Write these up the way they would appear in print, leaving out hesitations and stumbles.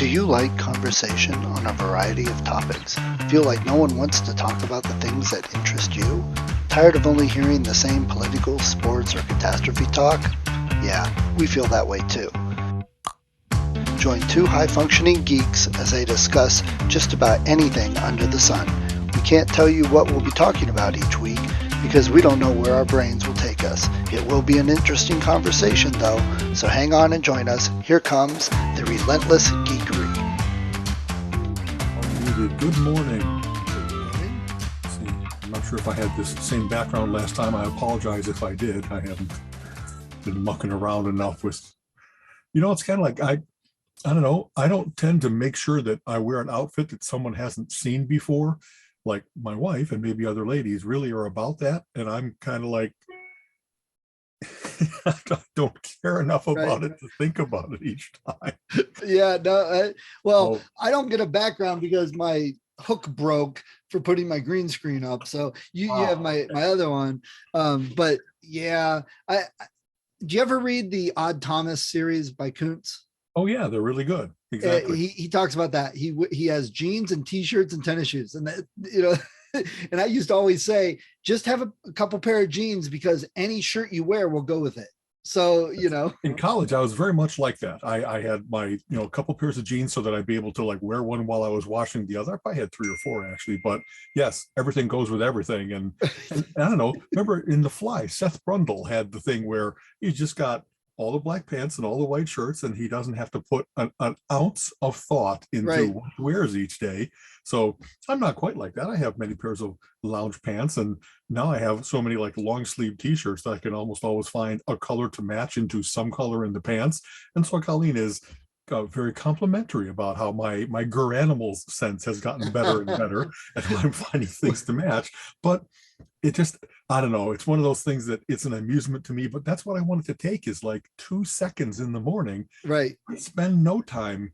Do you like conversation on a variety of topics? Feel like no one wants to talk about the things that interest you? Tired of only hearing the same political, sports, or catastrophe talk? Yeah, we feel that way too. Join two high-functioning geeks as they discuss just about anything under the sun. We can't tell you what we'll be talking about each week because we don't know where our brains will take us. It will be an interesting conversation though, so hang on and join us. Here comes the relentless geekery. Good morning. See, I'm not sure if I had this same background last time. I apologize if I did. I haven't been mucking around enough with, it's kind of like I don't know. I don't tend to make sure that I wear an outfit that someone hasn't seen before. Like my wife and maybe other ladies really are about that. And I'm kind of like, I don't care enough about it to think about it each time. Yeah, no, I don't get a background because my hook broke for putting my green screen up. So you have my other one. But yeah, do you ever read the Odd Thomas series by Kuntz? Oh yeah, they're really good. Exactly. He talks about that. He has jeans and t-shirts and tennis shoes, and that, and I used to always say, just have a couple pair of jeans because any shirt you wear will go with it. So, in college, I was very much like that. I had my, a couple pairs of jeans so that I'd be able to like wear one while I was washing the other. I probably had 3 or 4 actually, but yes, everything goes with everything. And I don't know, remember in The Fly, Seth Brundle had the thing where he just got all the black pants and all the white shirts, and he doesn't have to put an ounce of thought into what he wears each day. So I'm not quite like that. I have many pairs of lounge pants, and now I have so many like long sleeve t-shirts that I can almost always find a color to match into some color in the pants. And so Colleen is very complimentary about how my Garanimals sense has gotten better and better and I'm finding things to match. But it just, I don't know, it's one of those things that it's an amusement to me, but that's what I wanted to take is like 2 seconds in the morning. Right. I spend no time.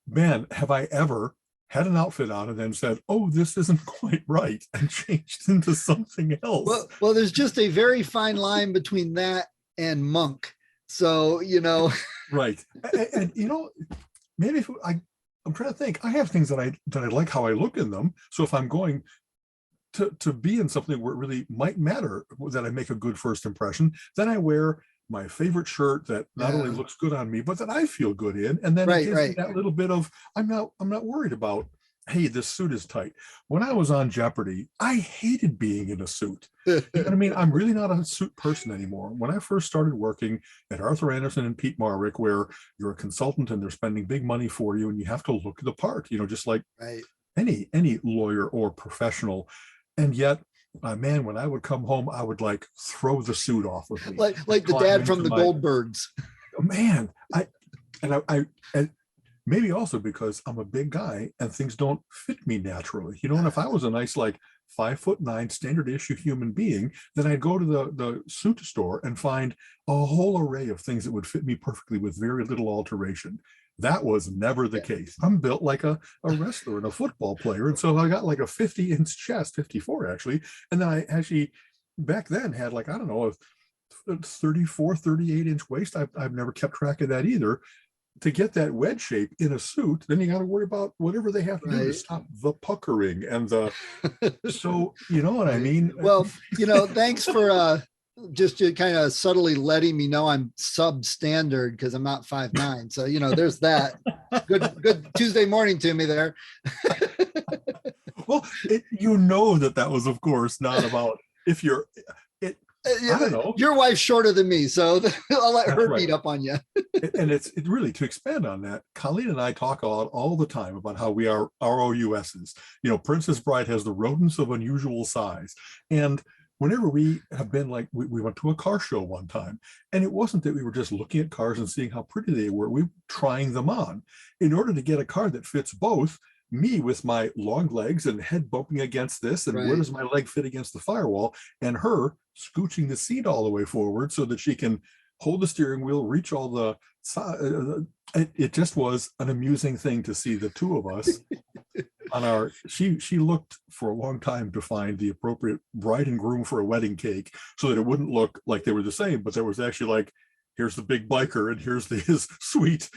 Man, have I ever had an outfit on and then said, oh, this isn't quite right, and changed into something else. Well, there's just a very fine line between that and monk. So, Right. And maybe I'm trying to think, I have things that I like how I look in them. So if I'm going to be in something where it really might matter that I make a good first impression, then I wear my favorite shirt that not only looks good on me, but that I feel good in. And then it gives me that little bit of, I'm not worried about, hey, this suit is tight. When I was on Jeopardy, I hated being in a suit. You know what I mean? I'm really not a suit person anymore. When I first started working at Arthur Anderson and Pete Marwick, where you're a consultant and they're spending big money for you and you have to look the part, just like any lawyer or professional. And yet, man, when I would come home, I would like throw the suit off of me, like the dad from the Goldbergs. Man, I maybe also because I'm a big guy and things don't fit me naturally. And if I was a nice like 5'9" standard issue human being, then I'd go to the suit store and find a whole array of things that would fit me perfectly with very little alteration. That was never the case. I'm built like a wrestler and a football player. And so I got like a 50-inch chest, 54 actually. And then I actually back then had like, I don't know, a 34, 38-inch waist. I've never kept track of that either. To get that wedge shape in a suit, then you got to worry about whatever they have to do to stop the puckering and the, so you know what I mean? Well, thanks for just kind of subtly letting me know I'm substandard because I'm not 5'9". So, there's that. Good Tuesday morning to me there. Well, that was, of course, not about if you're, I don't know. Your wife's shorter than me, so I'll let her beat up on you. And it's really, to expand on that, Colleen and I talk all the time about how we are ROUSs. Princess Bride has the rodents of unusual size. And whenever we have been like, we went to a car show one time, and it wasn't that we were just looking at cars and seeing how pretty they were. We were trying them on. In order to get a car that fits both, me with my long legs and head bumping against this, and where does my leg fit against the firewall, and her scooching the seat all the way forward so that she can hold the steering wheel, reach all the it just was an amusing thing to see the two of us on our she looked for a long time to find the appropriate bride and groom for a wedding cake so that it wouldn't look like they were the same, but there was actually like here's the big biker and here's his sweet,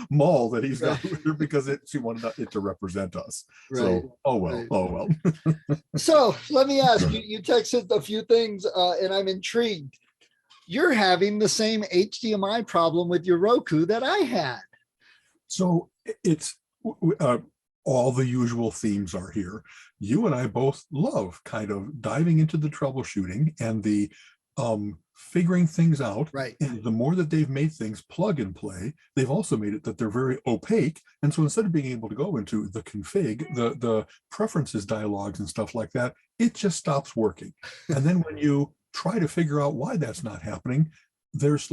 mall that he's got here because she wanted it to represent us. Right. So, oh well, Right. oh well. So let me ask you, you texted a few things and I'm intrigued. You're having the same HDMI problem with your Roku that I had. So it's all the usual themes are here. You and I both love kind of diving into the troubleshooting and the figuring things out. Right. And the more that they've made things plug and play, they've also made it that they're very opaque. And so instead of being able to go into the config, the preferences dialogues and stuff like that, it just stops working. And then when you try to figure out why that's not happening, there's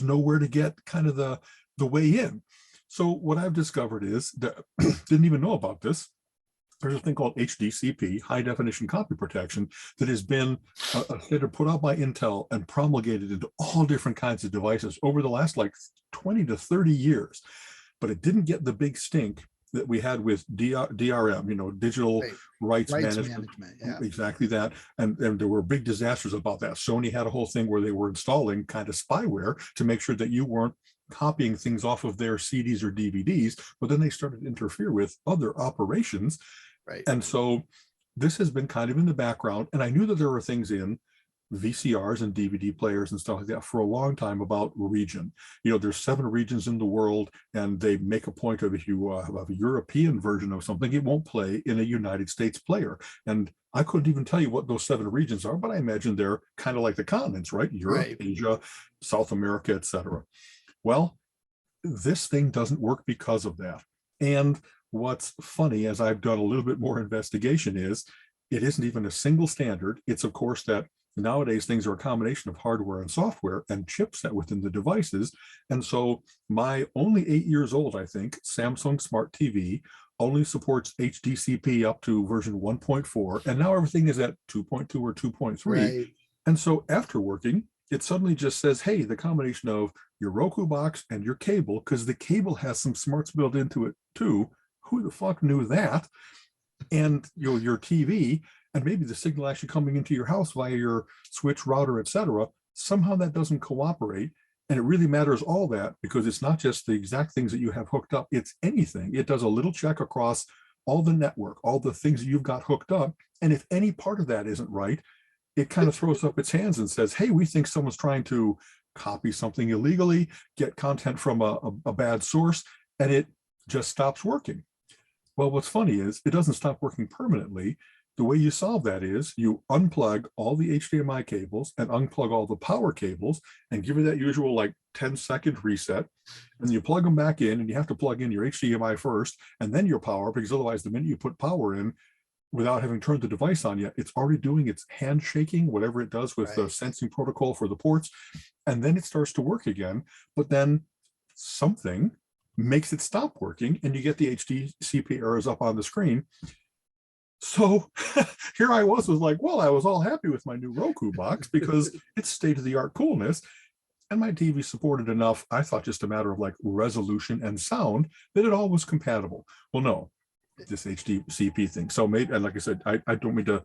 nowhere to get kind of the way in. So what I've discovered is that didn't even know about this. There's a thing called HDCP, high definition copy protection, that has been a standard put out by Intel and promulgated into all different kinds of devices over the last like 20 to 30 years. But it didn't get the big stink that we had with DRM, digital rights management. Yeah. Exactly that. And there were big disasters about that. Sony had a whole thing where they were installing kind of spyware to make sure that you weren't copying things off of their CDs or DVDs, but then they started to interfere with other operations. Right. And so this has been kind of in the background. And I knew that there were things in VCRs and DVD players and stuff like that for a long time about region. There's 7 regions in the world, and they make a point of if you have a European version of something, it won't play in a United States player. And I couldn't even tell you what those 7 regions are, but I imagine they're kind of like the continents, right? Europe, Right. Asia, South America, etc. Well, this thing doesn't work because of that. And what's funny, as I've done a little bit more investigation, is it isn't even a single standard. It's, of course, that nowadays things are a combination of hardware and software and chipset within the devices. And so my only 8 years old, I think, Samsung Smart TV only supports HDCP up to version 1.4. And now everything is at 2.2 or 2.3. Right. And so after working, it suddenly just says, hey, the combination of your Roku box and your cable, because the cable has some smarts built into it too. Who the fuck knew that? And your TV, and maybe the signal actually coming into your house via your switch router, etc. Somehow that doesn't cooperate. And it really matters all that, because it's not just the exact things that you have hooked up, it's anything. It does a little check across all the network, all the things that you've got hooked up. And if any part of that isn't right, it kind of throws up its hands and says, hey, we think someone's trying to copy something illegally, get content from a bad source, and it just stops working. Well, what's funny is it doesn't stop working permanently. The way you solve that is you unplug all the HDMI cables and unplug all the power cables and give it that usual like 10-second reset. And you plug them back in, and you have to plug in your HDMI first and then your power, because otherwise the minute you put power in, without having turned the device on yet, it's already doing its handshaking, whatever it does with the sensing protocol for the ports. And then it starts to work again. But then something makes it stop working, and you get the HDCP errors up on the screen. So here I was like, well, I was all happy with my new Roku box because it's state-of-the-art coolness. And my TV supported enough, I thought, just a matter of like resolution and sound, that it all was compatible. Well, no, this HDCP thing. So maybe, and like I said, I don't mean to,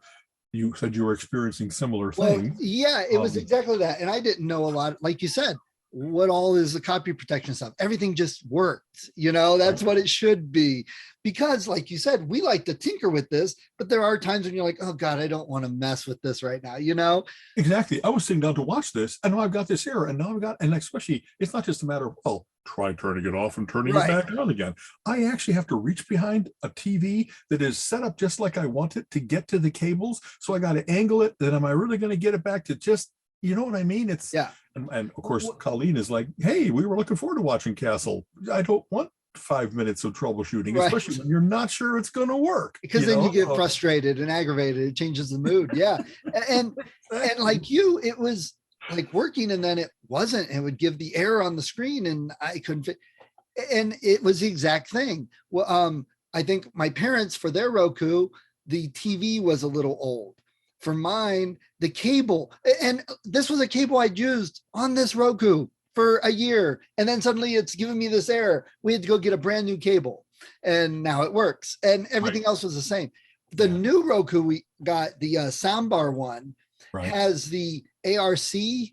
you said you were experiencing similar things. Yeah, it was exactly that. And I didn't know a lot, like you said, what all is the copy protection stuff. Everything just worked, that's what it should be. Because like you said, we like to tinker with this, but there are times when you're like, oh God, I don't want to mess with this right now, Exactly. I was sitting down to watch this, and now I've got this error, and now I've got, and especially, it's not just a matter of, well, try turning it off and turning it back on again. I actually have to reach behind a TV that is set up just like I want it to get to the cables. So I got to angle it. Then am I really going to get it back to just, you know what I mean? It's, and of course, Colleen is like, hey, we were looking forward to watching Castle. I don't want 5 minutes of troubleshooting, especially when you're not sure it's going to work. Because then you get frustrated and aggravated. It changes the mood. Yeah. and like you, it was like working, and then it wasn't. It would give the error on the screen, and I couldn't fit. And it was the exact thing. Well, I think my parents, for their Roku, the TV was a little old. For mine, the cable, and this was a cable I'd used on this Roku for a year, and then suddenly it's giving me this error. We had to go get a brand new cable, and now it works, and everything else was the same. The new Roku we got, the soundbar one, Right. has the ARC,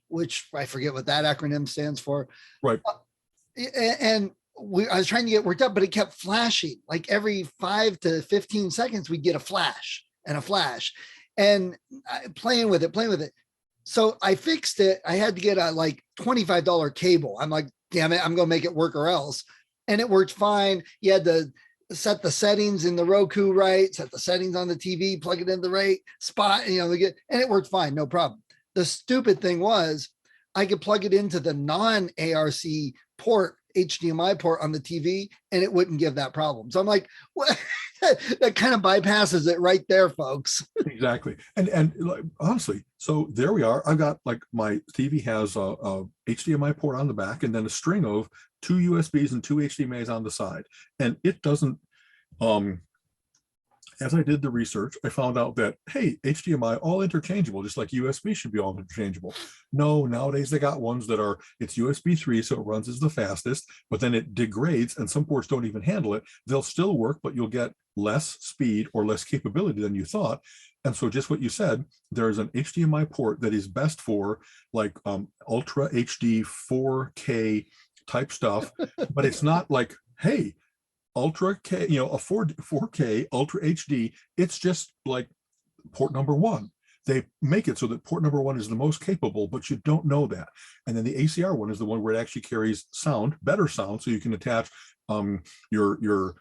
which I forget what that acronym stands for. Right. And I was trying to get worked up, but it kept flashing. Like every 5 to 15 seconds, we get a flash and a flash, and playing with it. So I fixed it. I had to get a like $25 cable. I'm like, damn it, I'm going to make it work or else. And it worked fine. You had to set the settings in the Roku right, set the settings on the TV, plug it in the right spot, and it worked fine, no problem. The stupid thing was I could plug it into the non-ARC port, HDMI port on the TV, and it wouldn't give that problem. So I'm like, what? That kind of bypasses it right there, folks. Exactly. And like, honestly, so there we are. I've got like my TV has a HDMI port on the back and then a string of 2 USBs and 2 HDMIs on the side. And it doesn't, as I did the research, I found out that, hey, HDMI, all interchangeable, just like USB should be all interchangeable. No, nowadays they got ones that are, it's USB 3, so it runs as the fastest, but then it degrades and some ports don't even handle it. They'll still work, but you'll get less speed or less capability than you thought. And so just what you said, there's an HDMI port that is best for like Ultra HD 4K type stuff, but it's not like, hey, Ultra K, a 4K Ultra HD. It's just like port number 1. They make it so that port number 1 is the most capable, but you don't know that. And then the ACR one is the one where it actually carries sound, better sound, so you can attach your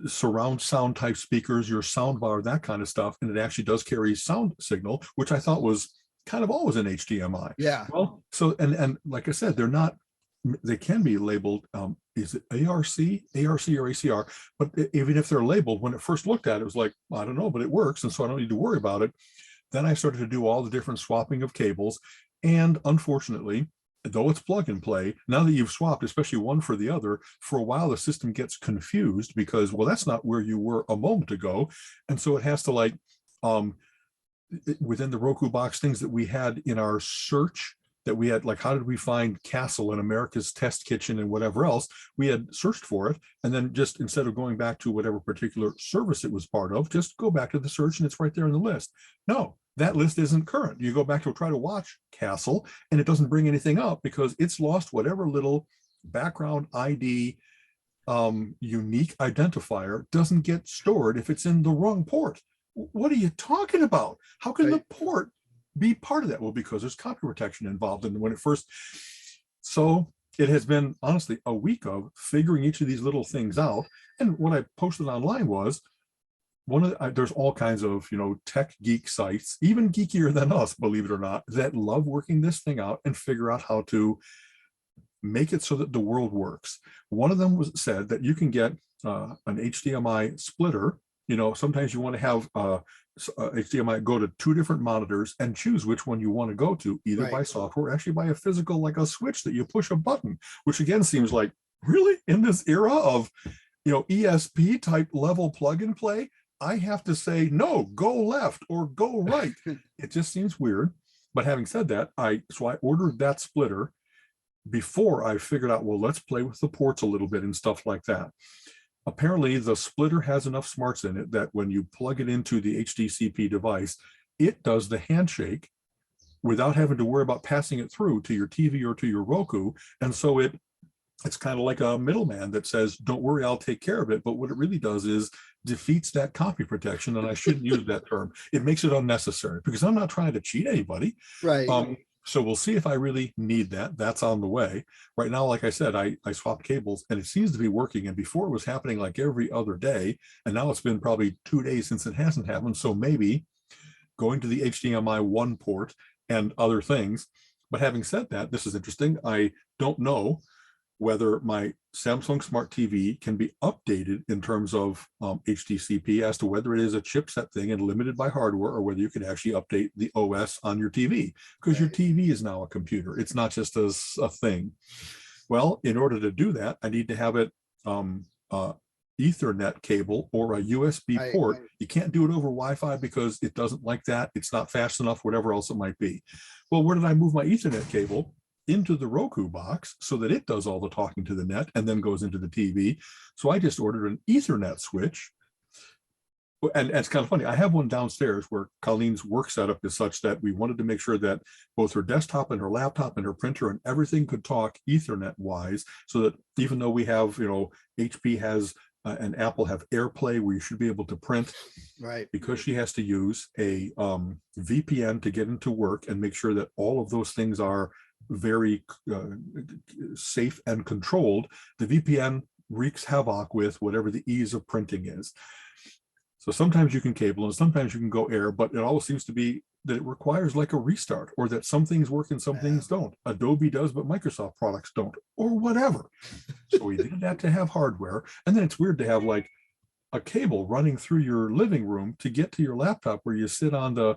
surround sound type speakers, your sound bar, that kind of stuff, and it actually does carry sound signal, which I thought was kind of always in HDMI. Yeah. Well, so and like I said, they can be labeled, is it ARC or ACR? But even if they're labeled, when it first looked at it, it was like, I don't know, but it works. And so I don't need to worry about it. Then I started to do all the different swapping of cables. And unfortunately, though it's plug and play, now that you've swapped, especially one for the other, for a while, the system gets confused because, well, that's not where you were a moment ago. And so it has to like, within the Roku box, things that we had in our search, that we had, like, how did we find Castle in America's Test Kitchen and whatever else, we had searched for it. And then just instead of going back to whatever particular service it was part of, just go back to the search and it's right there in the list. No, that list isn't current. You go back to try to watch Castle and it doesn't bring anything up because it's lost whatever little background ID unique identifier doesn't get stored if it's in the wrong port. What are you talking about? How can the port be part of that? Well, because there's copy protection involved. And when it first, so it has been honestly a week of figuring each of these little things out. And what I posted online was there's all kinds of, tech geek sites, even geekier than us, believe it or not, that love working this thing out and figure out how to make it so that the world works. One of them said that you can get an HDMI splitter. Sometimes you want to have HDMI go to 2 different monitors and choose which one you want to go to, either by software, or actually by a physical, like a switch that you push a button, which again seems like, really, in this era of ESP type level plug and play, I have to say, no, go left or go right. It just seems weird. But having said that, I ordered that splitter before I figured out, well, let's play with the ports a little bit and stuff like that. Apparently, the splitter has enough smarts in it that when you plug it into the HDCP device, it does the handshake without having to worry about passing it through to your TV or to your Roku. And so it's kind of like a middleman that says, don't worry, I'll take care of it. But what it really does is defeats that copy protection. And I shouldn't use that term. It makes it unnecessary because I'm not trying to cheat anybody. Right. So we'll see if I really need that. That's on the way. Right now, like I said, I swapped cables and it seems to be working. And before it was happening like every other day. And now it's been probably 2 days since it hasn't happened. So maybe going to the HDMI 1 port and other things. But having said that, this is interesting. I don't know whether my Samsung Smart TV can be updated in terms of HDCP as to whether it is a chipset thing and limited by hardware, or whether you can actually update the OS on your TV, because your TV is now a computer. It's not just a thing. Well, in order to do that, I need to have it Ethernet cable or a USB port. You can't do it over Wi-Fi because it doesn't like that. It's not fast enough, whatever else it might be. Well, where did I move my Ethernet cable? Into the Roku box so that it does all the talking to the net and then goes into the TV. So I just ordered an Ethernet switch, And it's kind of funny. I have one downstairs where Colleen's work setup is such that we wanted to make sure that both her desktop and her laptop and her printer and everything could talk Ethernet wise, so that even though we have, HP has and Apple have AirPlay where you should be able to print, Right. because she has to use a VPN to get into work and make sure that all of those things are very safe and controlled. The VPN wreaks havoc with whatever the ease of printing is. So sometimes you can cable and sometimes you can go air, but it always seems to be that it requires like a restart, or that some things work and some things don't. Adobe does, but Microsoft products don't, or whatever. So we did that to have hardware. And then it's weird to have like a cable running through your living room to get to your laptop where you sit on the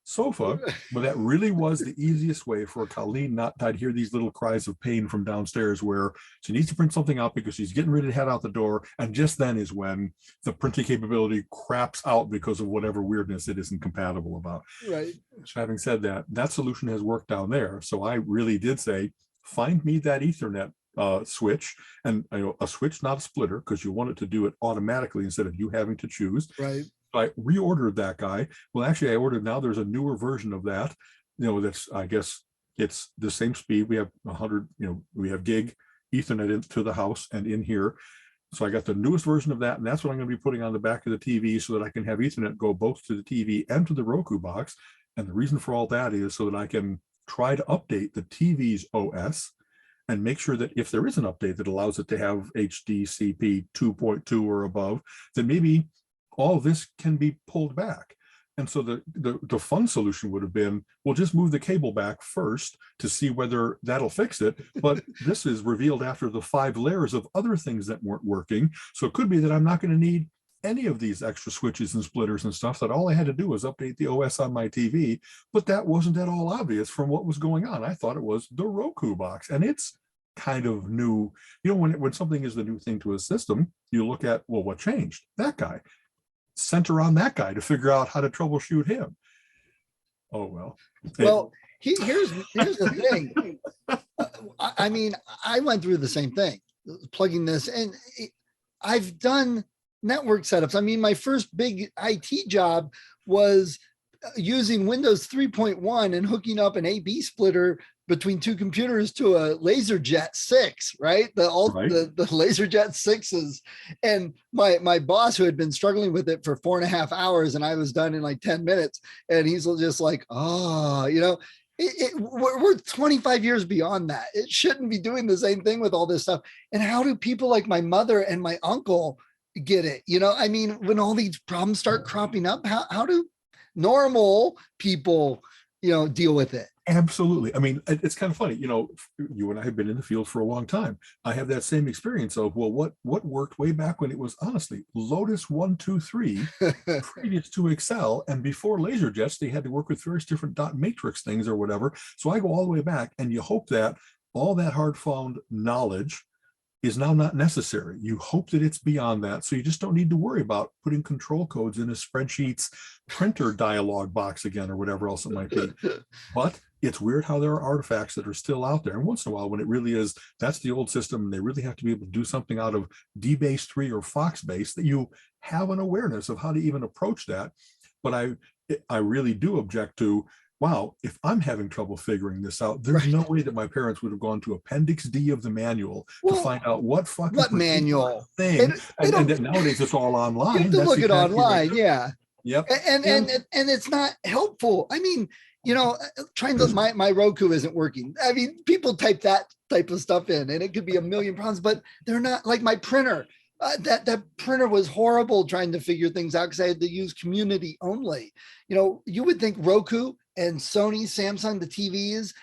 sofa. But that really was the easiest way for Colleen not to hear these little cries of pain from downstairs where she needs to print something out because she's getting ready to head out the door. And just then is when the printing capability craps out because of whatever weirdness it isn't compatible about. Right. So having said that, that solution has worked down there. So I really did say, find me that Ethernet switch, and a switch, not a splitter, because you want it to do it automatically instead of you having to choose. Right. I reordered that guy. Well, actually, I ordered now. There's a newer version of that. That's, I guess it's the same speed. We have 100. We have gig Ethernet into the house and in here. So I got the newest version of that, and that's what I'm going to be putting on the back of the TV so that I can have Ethernet go both to the TV and to the Roku box. And the reason for all that is so that I can try to update the TV's OS and make sure that if there is an update that allows it to have HDCP 2.2 or above, then maybe all this can be pulled back. And so the fun solution would have been, we'll just move the cable back first to see whether that'll fix it. But this is revealed after the 5 layers of other things that weren't working. So it could be that I'm not going to need any of these extra switches and splitters and stuff, that all I had to do was update the OS on my TV. But that wasn't at all obvious from what was going on. I thought it was the Roku box, and it's kind of new. When something is the new thing to a system, you look at, well, what changed? That guy. Center on that guy to figure out how to troubleshoot him. Oh, well. Well, here's the thing. I mean, I went through the same thing, plugging this, and I've done network setups. I mean, my first big IT job was using Windows 3.1 and hooking up an AB splitter between 2 computers to a LaserJet 6, right? The LaserJet 6s. And my boss, who had been struggling with it for 4.5 hours, and I was done in like 10 minutes. And he's just like, we're 25 years beyond that. It shouldn't be doing the same thing with all this stuff. And how do people like my mother and my uncle get it? I mean, when all these problems start cropping up, how do normal people, deal with it? Absolutely. I mean, it's kind of funny, you and I have been in the field for a long time. I have that same experience of, well, what worked way back when it was honestly Lotus 1, 2, 3, previous to Excel, and before LaserJets, they had to work with various different dot matrix things or whatever. So I go all the way back, and you hope that all that hard-found knowledge is now not necessary. You hope that it's beyond that. So you just don't need to worry about putting control codes in a spreadsheet's printer dialog box again, or whatever else it might be. But it's weird how there are artifacts that are still out there. And once in a while, when it really is, that's the old system, and they really have to be able to do something out of DBase3 or FoxBase, that you have an awareness of how to even approach that. But I really do object to, wow, if I'm having trouble figuring this out, there's no way that my parents would have gone to Appendix D of the manual to find out what manual thing. And then nowadays it's all online. You have to look it online, yeah. Yep. And it's not helpful. I mean, trying to my Roku isn't working. I mean, people type that type of stuff in, and it could be a million problems, but they're not like my printer. That printer was horrible trying to figure things out because I had to use community only. You would think Roku and Sony, Samsung, the TVs,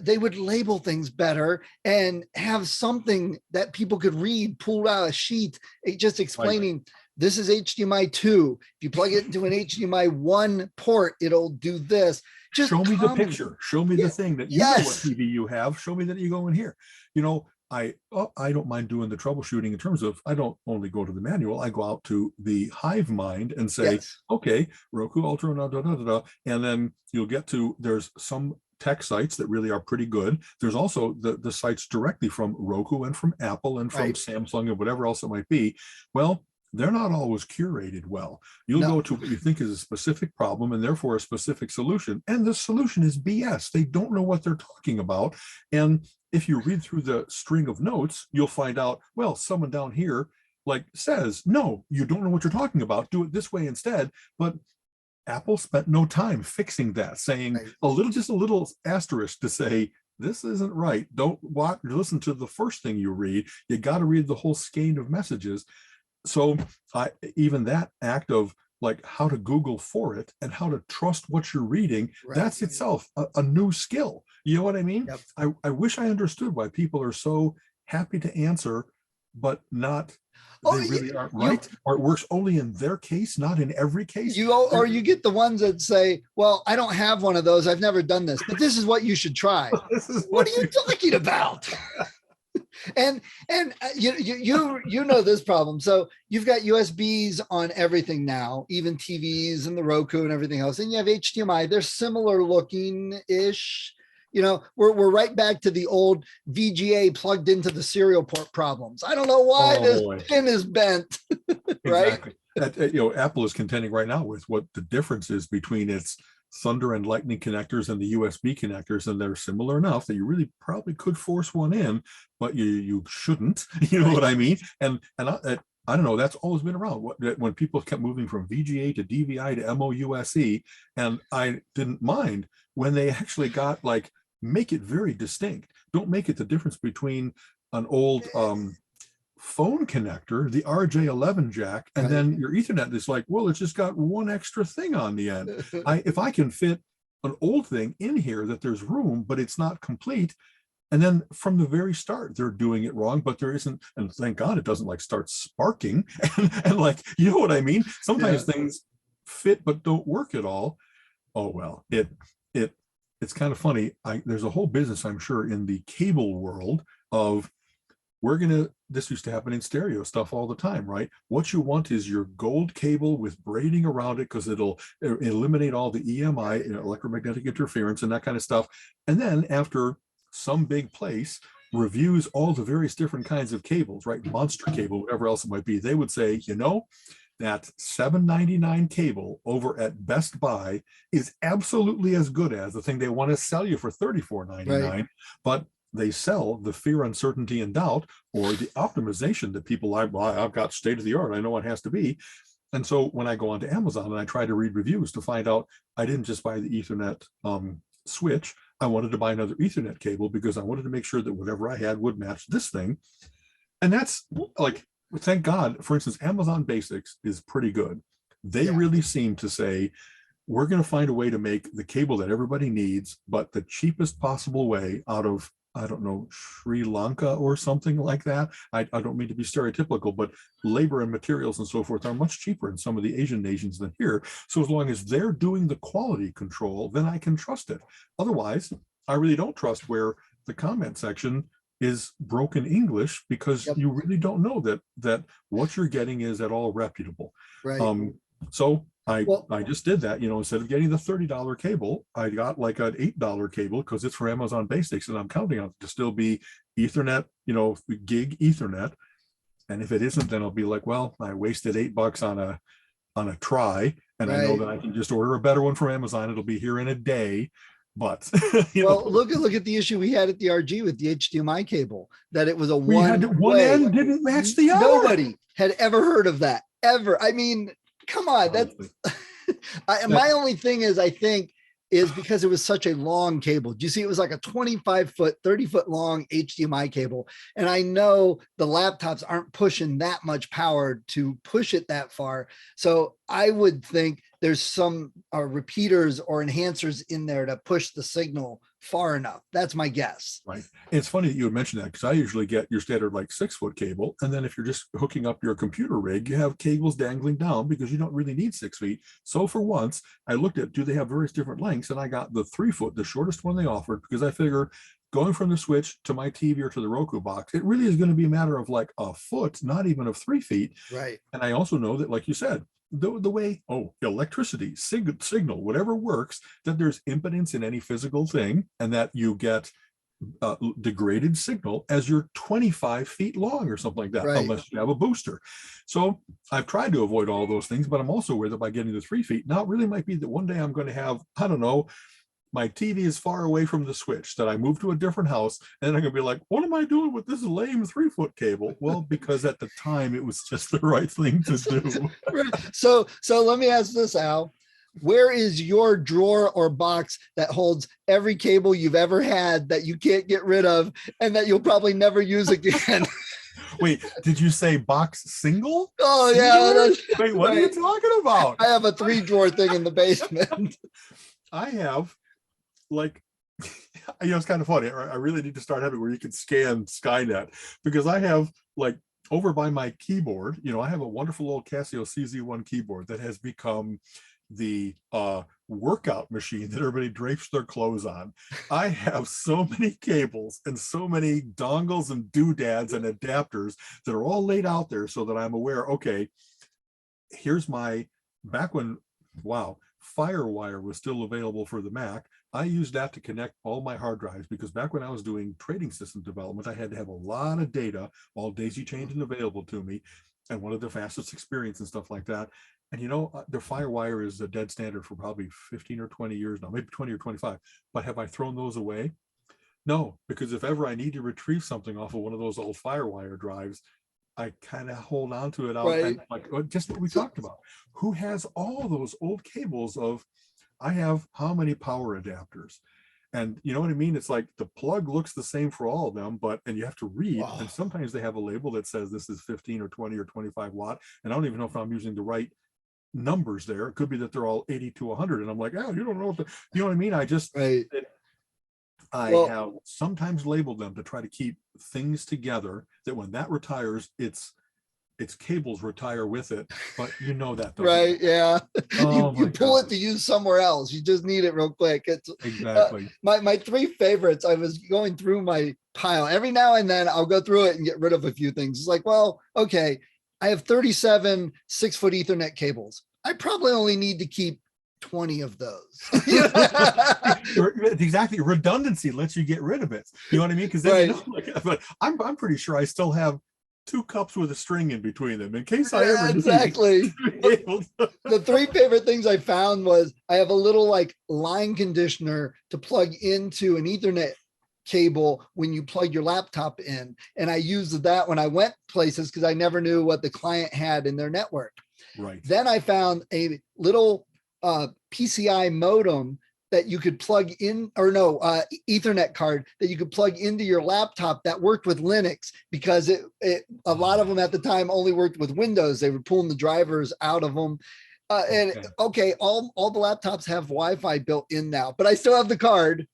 they would label things better and have something that people could read, pull out a sheet, just explaining this is HDMI 2. If you plug it into an HDMI 1 port, it'll do this. Just show me the picture. Show me the thing that you know what TV you have. Show me that you go in here. I don't mind doing the troubleshooting in terms of, I don't only go to the manual, I go out to the hive mind and say, okay, Roku Ultra, and then you'll get to, there's some tech sites that really are pretty good. There's also the sites directly from Roku and from Apple and from Samsung and whatever else it might be. Well, they're not always curated well. You'll No. go to what you think is a specific problem and therefore a specific solution, and the solution is BS. They don't know what they're talking about. And if you read through the string of notes, you'll find out, well, someone down here like says, no, you don't know what you're talking about. Do it this way instead. But Apple spent no time fixing that, saying Right. just a little asterisk to say, this isn't right. Don't listen to the first thing you read. You got to read the whole skein of messages. So even that act of like how to Google for it and how to trust what you're reading, Right. that's itself a new skill. You know what I mean? Yep. I wish I understood why people are so happy to answer, but not, Oh, they really aren't right, or it works only in their case, not in every case. Or you get the ones that say, well, I don't have one of those. I've never done this, but this is what you should try. This is What are you talking about? And you know this problem. So you've got USBs on everything now, even TVs and the Roku and everything else. And you have HDMI. They're similar looking ish. You know, we're right back to the old VGA plugged into the serial port problems. I don't know why this pin is bent. Right? Exactly. Apple is contending right now with what the difference is between its Thunder and Lightning connectors and the USB connectors, and they're similar enough that you really probably could force one in, but you shouldn't. You know what I mean? And I don't know. That's always been around. When people kept moving from VGA to DVI to MOUSE, and I didn't mind when they actually got like, make it very distinct. Don't make it the difference between an old phone connector, the RJ11 jack, and then your Ethernet is like, well, it's just got one extra thing on the end. If I can fit an old thing in here that there's room, but it's not complete. And then from the very start, they're doing it wrong, but there isn't, and thank God it doesn't like start sparking and like, you know what I mean? Sometimes things fit but don't work at all. Oh, well, it's kind of funny. There's a whole business, I'm sure, in the cable world of, this used to happen in stereo stuff all the time, right? What you want is your gold cable with braiding around it because it'll eliminate all the EMI, electromagnetic interference and that kind of stuff. And then after some big place reviews all the various different kinds of cables, right? Monster cable, whatever else it might be, they would say, that $7.99 cable over at Best Buy is absolutely as good as the thing they want to sell you for $34.99, but they sell the fear, uncertainty, and doubt, or the optimization that people like, well, I've got state of the art, I know what it has to be. And so when I go onto Amazon and I try to read reviews to find out, I didn't just buy the Ethernet switch, I wanted to buy another Ethernet cable because I wanted to make sure that whatever I had would match this thing. And that's like, thank God, for instance, Amazon Basics is pretty good. They really seem to say, we're going to find a way to make the cable that everybody needs, but the cheapest possible way out of, I don't know, Sri Lanka or something like that. I don't mean to be stereotypical, but labor and materials and so forth are much cheaper in some of the Asian nations than here. So as long as they're doing the quality control, then I can trust it. Otherwise, I really don't trust where the comment section is broken English, because you really don't know that what you're getting is at all reputable. Right. So I just did that, instead of getting the $30 cable, I got like an $8 cable because it's for Amazon Basics, and I'm counting on it to still be Ethernet, gig Ethernet. And if it isn't, then I'll be like, well, I wasted $8 on a try, and I know that I can just order a better one from Amazon. It'll be here in a day. But look at the issue we had at the RG with the HDMI cable, that it was a one end didn't match the other. Nobody had ever heard of that ever. I mean, come on, my only thing is, I think, is because it was such a long cable. Do you see? It was like a 25-foot, 30-foot long HDMI cable. And I know the laptops aren't pushing that much power to push it that far. So I would think there's some repeaters or enhancers in there to push the signal far enough. That's my guess. Right. It's funny that you would mention that, because I usually get your standard like 6-foot cable. And then if you're just hooking up your computer rig, you have cables dangling down because you don't really need 6 feet. So for once, I looked at, do they have various different lengths? And I got the 3-foot, the shortest one they offered, because I figure going from the switch to my TV or to the Roku box, it really is going to be a matter of like a foot, not even of 3 feet. Right. And I also know that, like you said, the way, electricity, signal, whatever works, that there's impedance in any physical thing, and that you get degraded signal as you're 25 feet long or something like that, Right. unless you have a booster. So I've tried to avoid all those things, but I'm also aware that by getting to 3 feet, now it really might be that one day I'm going to have, I don't know, my TV is far away from the switch, that I move to a different house, and I'm going to be like, what am I doing with this lame 3-foot cable? Well, because at the time it was just the right thing to do. So let me ask this, Al. Where is your drawer or box that holds every cable you've ever had that you can't get rid of and that you'll probably never use again? Wait, did you say box single? Oh, Singular? yeah. Wait, what are you talking about? I have a 3-drawer thing in the basement. I have, like, it's kind of funny. I really need to start having where you can scan Skynet, because I have, like, over by my keyboard, I have a wonderful old Casio CZ1 keyboard that has become the workout machine that everybody drapes their clothes on. I have so many cables and so many dongles and doodads and adapters that are all laid out there so that I'm aware, okay, here's my, back when, wow, Firewire was still available for the Mac, I used that to connect all my hard drives, because back when I was doing trading system development, I had to have a lot of data, all daisy chained and available to me, and one of the fastest experience and stuff like that. And the Firewire is a dead standard for probably 15 or 20 years now, maybe 20 or 25. But have I thrown those away? No, because if ever I need to retrieve something off of one of those old Firewire drives, I kind of hold on to it out, Right. and like just what we talked about. Who has all those old cables of, I have how many power adapters? And you know what I mean? It's like the plug looks the same for all of them, and you have to read. Wow. And sometimes they have a label that says this is 15 or 20 or 25 watt. And I don't even know if I'm using the right numbers there. It could be that they're all 80 to 100. And I'm like, oh, you don't know you know what I mean? Right. I Well, have sometimes labeled them to try to keep things together, that when that retires, its cables retire with it. But that doesn't right. work. Yeah. Oh you my pull God. it to use somewhere else. You just need it real quick. It's Exactly. my 3 favorites. I was going through my pile. Every now and then I'll go through it and get rid of a few things. It's like, well, okay, I have 37 6-foot Ethernet cables. I probably only need to keep 20 of those. Exactly. Redundancy lets you get rid of it. You know what I mean? Because then Right. but I'm pretty sure I still have 2 cups with a string in between them in case I ever Exactly. need. The 3 favorite things I found was I have a little like line conditioner to plug into an Ethernet cable when you plug your laptop in. And I used that when I went places because I never knew what the client had in their network. Right. Then I found a little PCI modem that you could plug in, or no, Ethernet card that you could plug into your laptop that worked with Linux, because a lot of them at the time only worked with Windows. They were pulling the drivers out of them. And okay, all the laptops have Wi-Fi built in now, but I still have the card.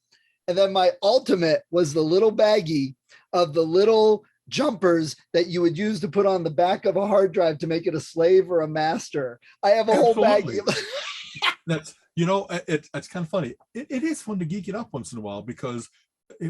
And then my ultimate was the little baggie of the little jumpers that you would use to put on the back of a hard drive to make it a slave or a master. I have a whole baggie. That's, it's kind of funny. It is fun to geek it up once in a while, because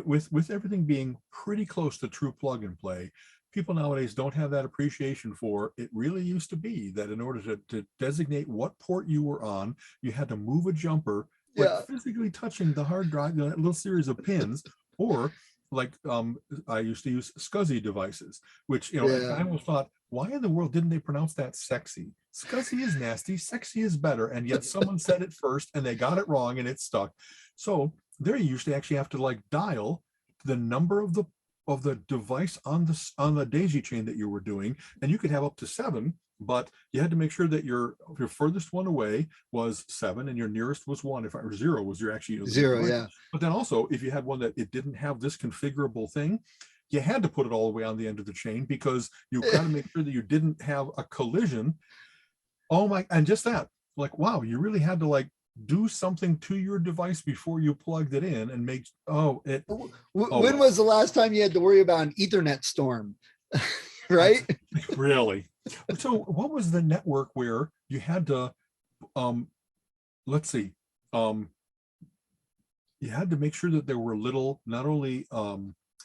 with everything being pretty close to true plug and play, people nowadays don't have that appreciation for it. Really used to be that in order to designate what port you were on, you had to move a jumper, like physically touching the hard drive, that little series of pins, or like I used to use SCSI devices, which I almost thought, why in the world didn't they pronounce that sexy? SCSI is nasty, sexy is better, and yet someone said it first and they got it wrong and it stuck. So there you used to actually have to like dial the number of the device on the daisy chain that you were doing, and you could have up to 7. But you had to make sure that your furthest one away was 7 and your nearest was 1. If 0 was your actually 0, yeah. But then also, if you had one that it didn't have this configurable thing, you had to put it all the way on the end of the chain, because you got to make sure that you didn't have a collision. Oh my! And just that, like, wow, you really had to like do something to your device before you plugged it in and make. When was the last time you had to worry about an Ethernet storm? Right? Really? So what was the network where you had to, let's see, you had to make sure that there were little, not only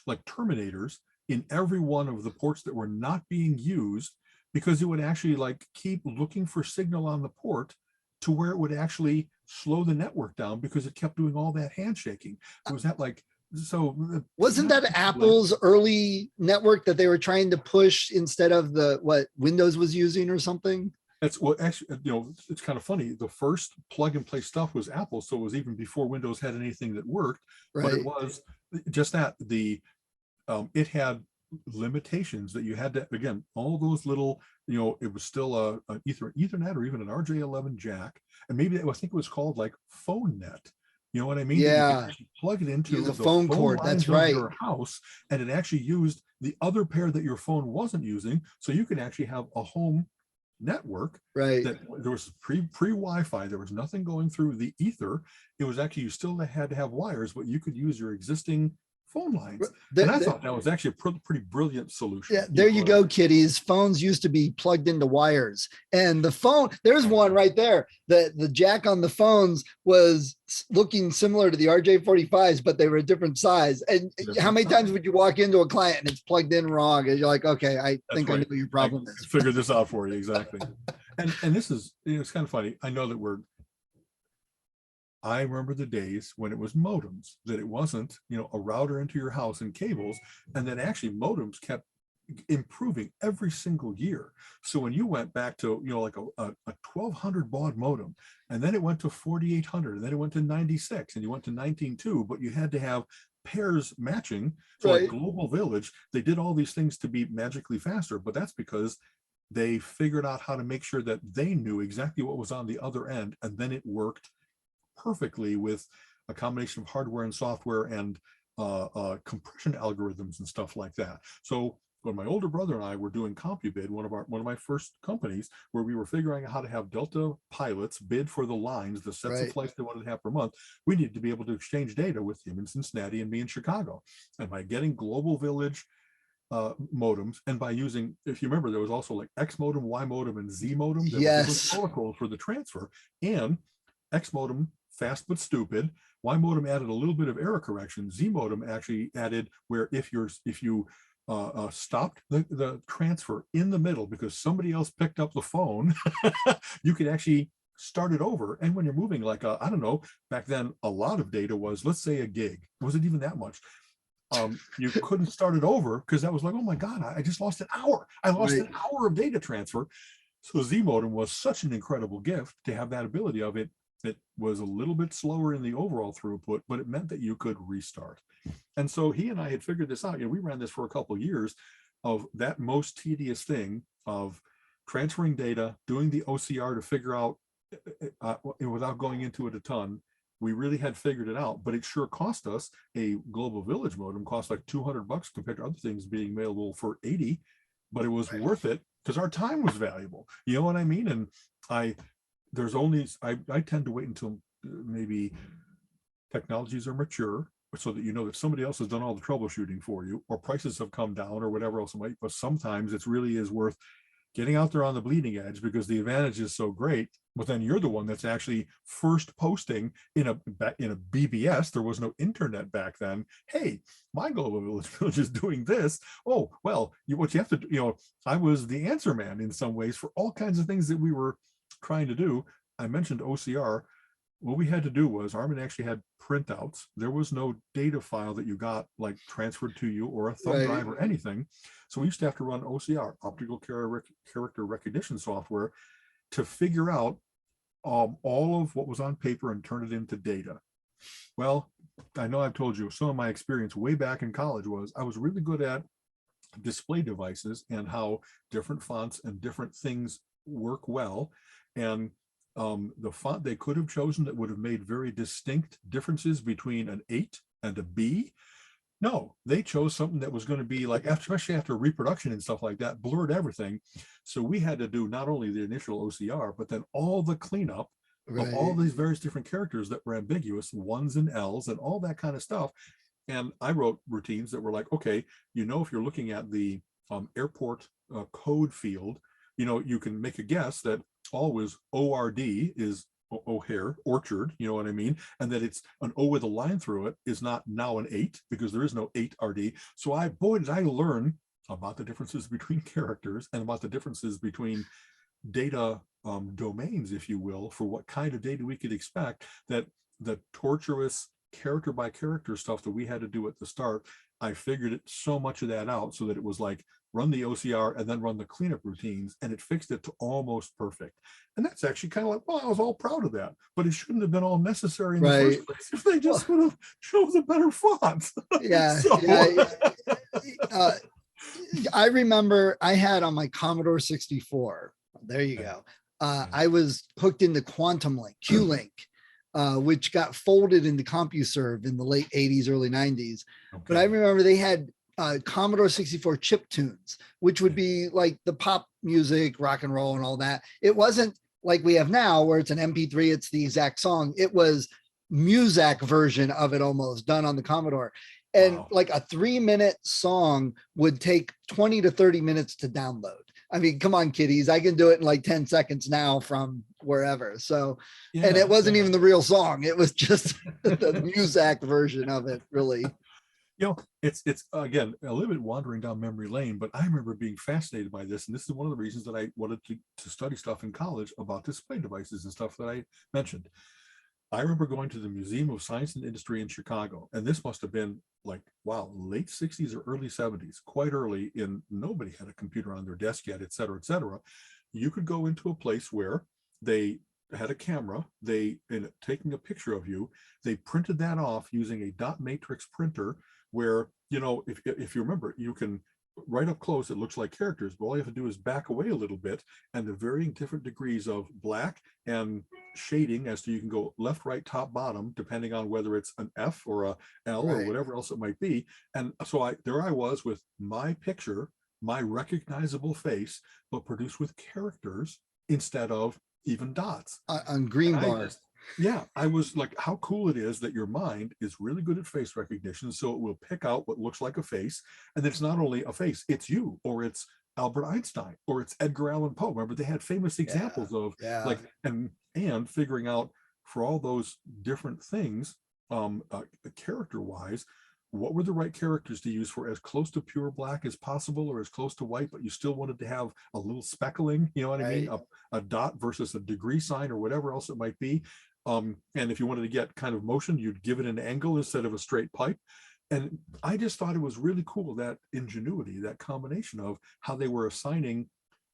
like terminators in every one of the ports that were not being used, because it would actually like keep looking for signal on the port to where it would actually slow the network down, because it kept doing all that handshaking. Was that like so Wasn't that Apple's early network that they were trying to push instead of the what Windows was using or something? That's well, actually, it's kind of funny. The first plug and play stuff was Apple, so it was even before Windows had anything that worked. But it Right. was just that it had limitations that you had to, again, all those little, it was still a Ethernet or even an RJ11 jack, and maybe I think it was called like phone net. You know what I mean? That you could Yeah. actually plug it Use into a the phone phone cord. That's lines of right. your house, and it actually used the other pair that your phone wasn't using, so you could actually have a home network Right. that there was pre Wi-Fi. There was nothing going through the ether. It was actually, you still had to have wires, but you could use your existing phone lines. And I thought that was actually a pretty brilliant solution. Yeah, there you go, kiddies. Phones used to be plugged into wires, and the phone. There's one right there. The jack on the phones was looking similar to the RJ45s, but they were a different size. And how many times would you walk into a client and it's plugged in wrong, and you're like, okay, I think I know what your problem is. Figure this out for you exactly. And this is, it's kind of funny. I know that I remember the days when it was modems, that it wasn't, a router into your house and cables, and then actually modems kept improving every single year. So when you went back to, like a 1200 baud modem, and then it went to 4800, and then it went to 96, and you went to 19.2, but you had to have pairs matching. So Right. like Global Village, they did all these things to be magically faster, but that's because they figured out how to make sure that they knew exactly what was on the other end, and then it worked perfectly with a combination of hardware and software and compression algorithms and stuff like that. So when my older brother and I were doing CompuBid, one of my first companies, where we were figuring out how to have Delta pilots bid for the lines, the sets of flights they wanted to have per month, we needed to be able to exchange data with him in Cincinnati and me in Chicago. And by getting Global Village modems, and by using, if you remember, there was also like X modem, Y modem, and Z modem. There were different protocols for the transfer. And X modem, fast but stupid. Y modem added a little bit of error correction. Z modem actually added where if you stopped the transfer in the middle because somebody else picked up the phone, you could actually start it over. And when you're moving like I don't know, back then a lot of data was, let's say, a gig. Was it even that much? You couldn't start it over because that was like, oh my God, I just lost an hour. I lost an hour of data transfer. So Z modem was such an incredible gift to have that ability of it. It was a little bit slower in the overall throughput, but it meant that you could restart. And so he and I had figured this out. We ran this for a couple of years, of that most tedious thing of transferring data, doing the OCR to figure out without going into it a ton. We really had figured it out, but it sure cost us. A Global Village modem cost like $200 compared to other things being available for 80, but it was worth it because our time was valuable. You know what I mean? And I tend to wait until maybe technologies are mature, so that that somebody else has done all the troubleshooting for you, or prices have come down, or whatever else it might. But sometimes it really is worth getting out there on the bleeding edge because the advantage is so great. But then you're the one that's actually first posting in a BBS. There was no internet back then. Hey, my Global Village is doing this. Oh, well, what you have to do, I was the answer man in some ways for all kinds of things that we were trying to do. I mentioned OCR. What we had to do was Armin actually had printouts. There was no data file that you got like transferred to you, or a thumb drive or anything. So we used to have to run OCR, optical character recognition software, to figure out all of what was on paper and turn it into data. Well, I know I've told you some of my experience way back in college was I was really good at display devices and how different fonts and different things work well. And the font they could have chosen that would have made very distinct differences between an 8 and a B. No, they chose something that was going to be like, especially after reproduction and stuff like that, blurred everything. So we had to do not only the initial OCR, but then all the cleanup of all these various different characters that were ambiguous, ones and L's and all that kind of stuff. And I wrote routines that were like, okay, if you're looking at the airport code field, you can make a guess that always ORD is O'Hare, orchard, you know what I mean? And that it's an O with a line through it is not now an 8, because there is no 8 RD. So did I learn about the differences between characters and about the differences between data domains, if you will, for what kind of data we could expect, that the tortuous character by character stuff that we had to do at the start, I figured it so much of that out so that it was like run the OCR and then run the cleanup routines, and it fixed it to almost perfect. And that's actually kind of like, well, I was all proud of that, but it shouldn't have been all necessary in the Right. first place if they just would have chose a better font. Yeah. So, Yeah. Uh, I remember I had on my Commodore 64. There you go. I was hooked into Quantum Link, Q-Link, which got folded into CompuServe in the late 80s, early 90s. But I remember they had Commodore 64 chip tunes, which would be like the pop music, rock and roll and all that. It wasn't like we have now where it's an MP3, it's the exact song. It was Muzak version of it almost done on the Commodore. And like a 3-minute song would take 20 to 30 minutes to download. I mean, come on, kiddies. I can do it in like 10 seconds now from wherever. So, and it wasn't even the real song. It was just the Muzak version of it, really. You know, it's again a little bit wandering down memory lane, but I remember being fascinated by this, and this is one of the reasons that I wanted to study stuff in college about display devices and stuff that I mentioned. I remember going to the Museum of Science and Industry in Chicago, and this must have been like, wow, late 60s or early 70s, quite early in, nobody had a computer on their desk yet, et cetera, et cetera. You could go into a place where they had a camera, in taking a picture of you, they printed that off using a dot matrix printer where, you know, if you remember, you can right up close, it looks like characters, but all you have to do is back away a little bit, and the varying different degrees of black and shading as to you can go left, right, top, bottom, depending on whether it's an F or a L or whatever else it might be. And so there I was with my picture, my recognizable face, but produced with characters instead of even dots on green bars. Yeah, I was like, how cool it is that your mind is really good at face recognition, so it will pick out what looks like a face, and it's not only a face, it's you, or it's Albert Einstein, or it's Edgar Allan Poe. Remember, they had famous examples of like, and figuring out for all those different things, character wise, what were the right characters to use for as close to pure black as possible, or as close to white, but you still wanted to have a little speckling, you know what I mean? A dot versus a degree sign or whatever else it might be. And if you wanted to get kind of motion, you'd give it an angle instead of a straight pipe. And I just thought it was really cool, that ingenuity, that combination of how they were assigning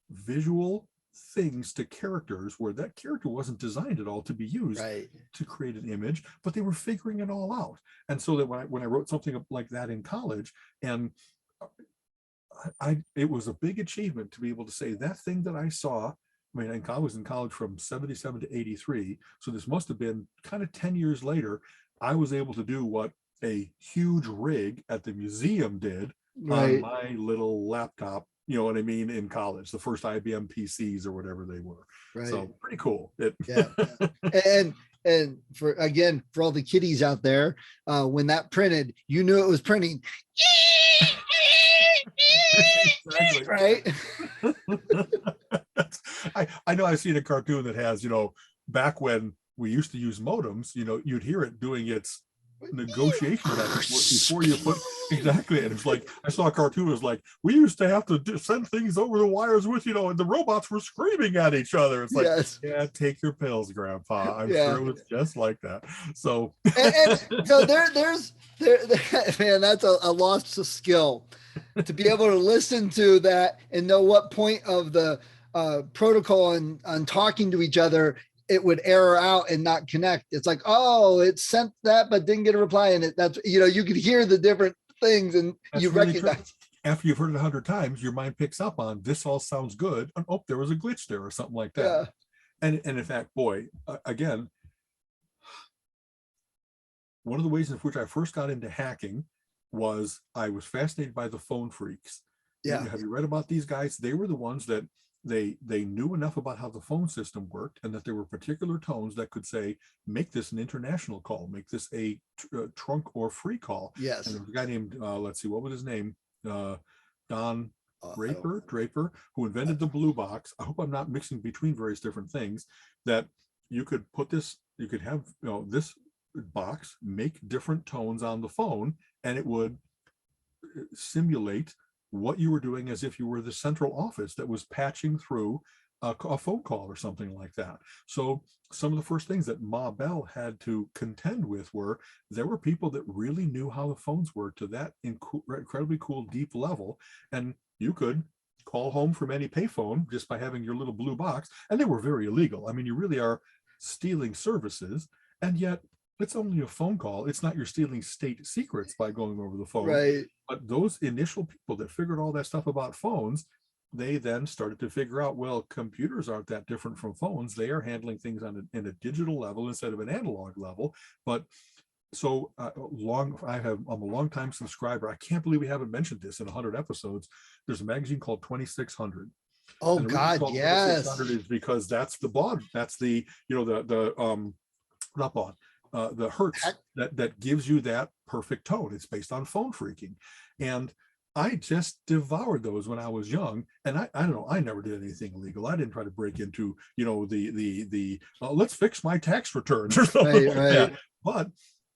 visual things to characters where that character wasn't designed at all to be used to create an image, but they were figuring it all out. And so that when I wrote something like that in college, and it was a big achievement to be able to say that thing that I saw. I mean, I was in college from 77 to 83. So this must have been kind of 10 years later. I was able to do what a huge rig at the museum did on my little laptop, you know what I mean, in college, the first IBM PCs or whatever they were. So pretty cool. And for all the kiddies out there, when that printed, you knew it was printing. Right. I know I've seen a cartoon that has, you know, back when we used to use modems, you know, you'd hear it doing its negotiation before you put and it's like, I saw a cartoon, it was like, we used to have to send things over the wires with, you know, and the robots were screaming at each other. It's like, yeah, take your pills, Grandpa. I'm sure it was just like that. So and so there's man, that's a lost skill to be able to listen to that and know what point of the protocol and on talking to each other it would error out and not connect. It's like, oh, it sent that but didn't get a reply, and that's, you know, you could hear the different things and you really recognize. After you've heard it 100 times, your mind picks up on this all sounds good, and oh, there was a glitch there or something like that. And in fact, boy, again, one of the ways in which I first got into hacking was I was fascinated by the phone phreaks. Have you read about these guys? They were the ones that they knew enough about how the phone system worked, and that there were particular tones that could say, make this an international call, make this a trunk or free call. And there was a guy named, let's see, what was his name? Don Draper, who invented the blue box. I hope I'm not mixing between various different things, that you could put this, you could have, you know, this box make different tones on the phone, and it would simulate what you were doing as if you were the central office that was patching through a phone call or something like that. So some of the first things that Ma Bell had to contend with were there were people that really knew how the phones worked to that incredibly cool, deep level. And you could call home from any payphone just by having your little blue box. And they were very illegal. I mean, you really are stealing services. And yet it's only a phone call. It's not you're stealing state secrets by going over the phone. Right. But those initial people that figured all that stuff about phones, they then started to figure out, well, computers aren't that different from phones. They are handling things in a digital level instead of an analog level. But so I'm a long time subscriber. I can't believe we haven't mentioned this in 100 episodes. There's a magazine called 2600. Oh And the reason it's God, called yes. 2600 is because that's the baud. That's the, not baud, the hertz that gives you that perfect tone. It's based on phone freaking. And I just devoured those when I was young, and I don't know. I never did anything illegal. I didn't try to break into, the let's fix my tax returns or something like that. But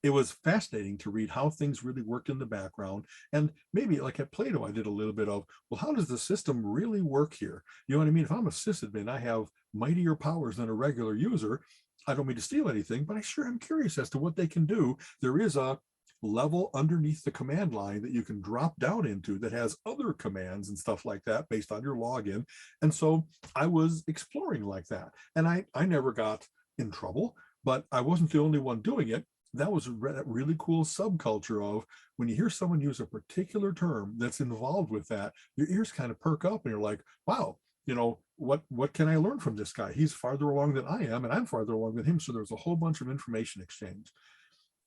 it was fascinating to read how things really worked in the background. And maybe like at Plato, I did a little bit of, well, how does the system really work here? You know what I mean? If I'm a sysadmin, I have mightier powers than a regular user. I don't mean to steal anything, but I sure am curious as to what they can do. There is a level underneath the command line that you can drop down into that has other commands and stuff like that based on your login. And so I was exploring like that. And I never got in trouble, but I wasn't the only one doing it. That was a really cool subculture of when you hear someone use a particular term that's involved with that, your ears kind of perk up and you're like, wow, what can I learn from this guy? He's farther along than I am, and I'm farther along than him. So there's a whole bunch of information exchange.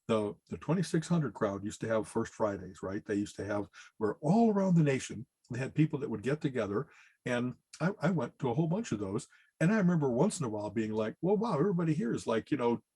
The 2600 crowd used to have First Fridays, right? They used to have where all around the nation, they had people that would get together. And I went to a whole bunch of those. And I remember once in a while being like, well, wow, everybody here is like,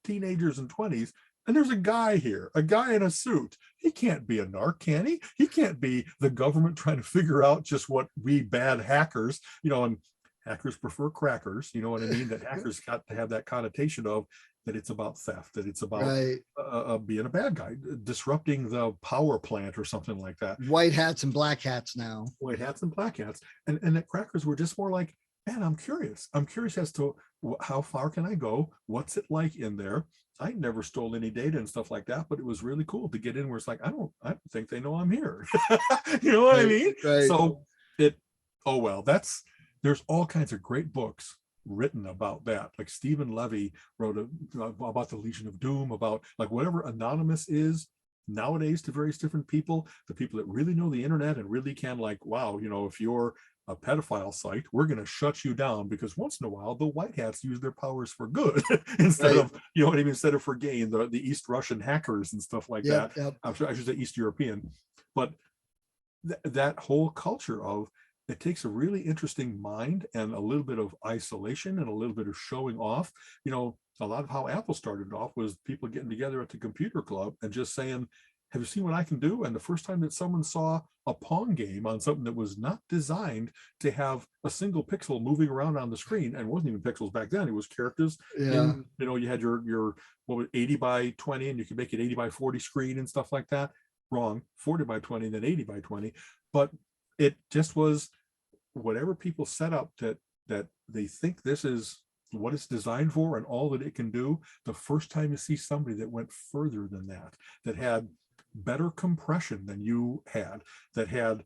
teenagers and 20s. And there's a guy here, a guy in a suit. He can't be a narc, can he? He can't be the government trying to figure out just what we bad hackers, and hackers prefer crackers, you know what I mean? That hackers got to have that connotation of that it's about theft, that it's about being a bad guy, disrupting the power plant or something like that. White hats and black hats now. White hats and black hats. And that crackers were just more like, man, I'm curious. I'm curious as to how far can I go? What's it like in there? I never stole any data and stuff like that, but it was really cool to get in where it's like, I don't think they know I'm here. You know what I mean? Right. So there's all kinds of great books written about that. Like Stephen Levy wrote about the Legion of Doom, about like whatever Anonymous is nowadays to various different people, the people that really know the internet and really can like, wow, if you're a pedophile site, we're going to shut you down because once in a while the white hats use their powers for good instead of, instead of for gain, the East Russian hackers and stuff like that. Yep. I should say East European, but that whole culture of it takes a really interesting mind and a little bit of isolation and a little bit of showing off. A lot of how Apple started off was people getting together at the computer club and just saying, have you seen what I can do? And the first time that someone saw a Pong game on something that was not designed to have a single pixel moving around on the screen, and it wasn't even pixels back then, it was characters. Yeah. You had your 80 by 20, and you could make it 80 by 40 screen and stuff like that. Wrong, 40 by 20, and then 80 by 20. But it just was whatever people set up that they think this is what it's designed for and all that it can do. The first time you see somebody that went further than that had better compression than you had, that had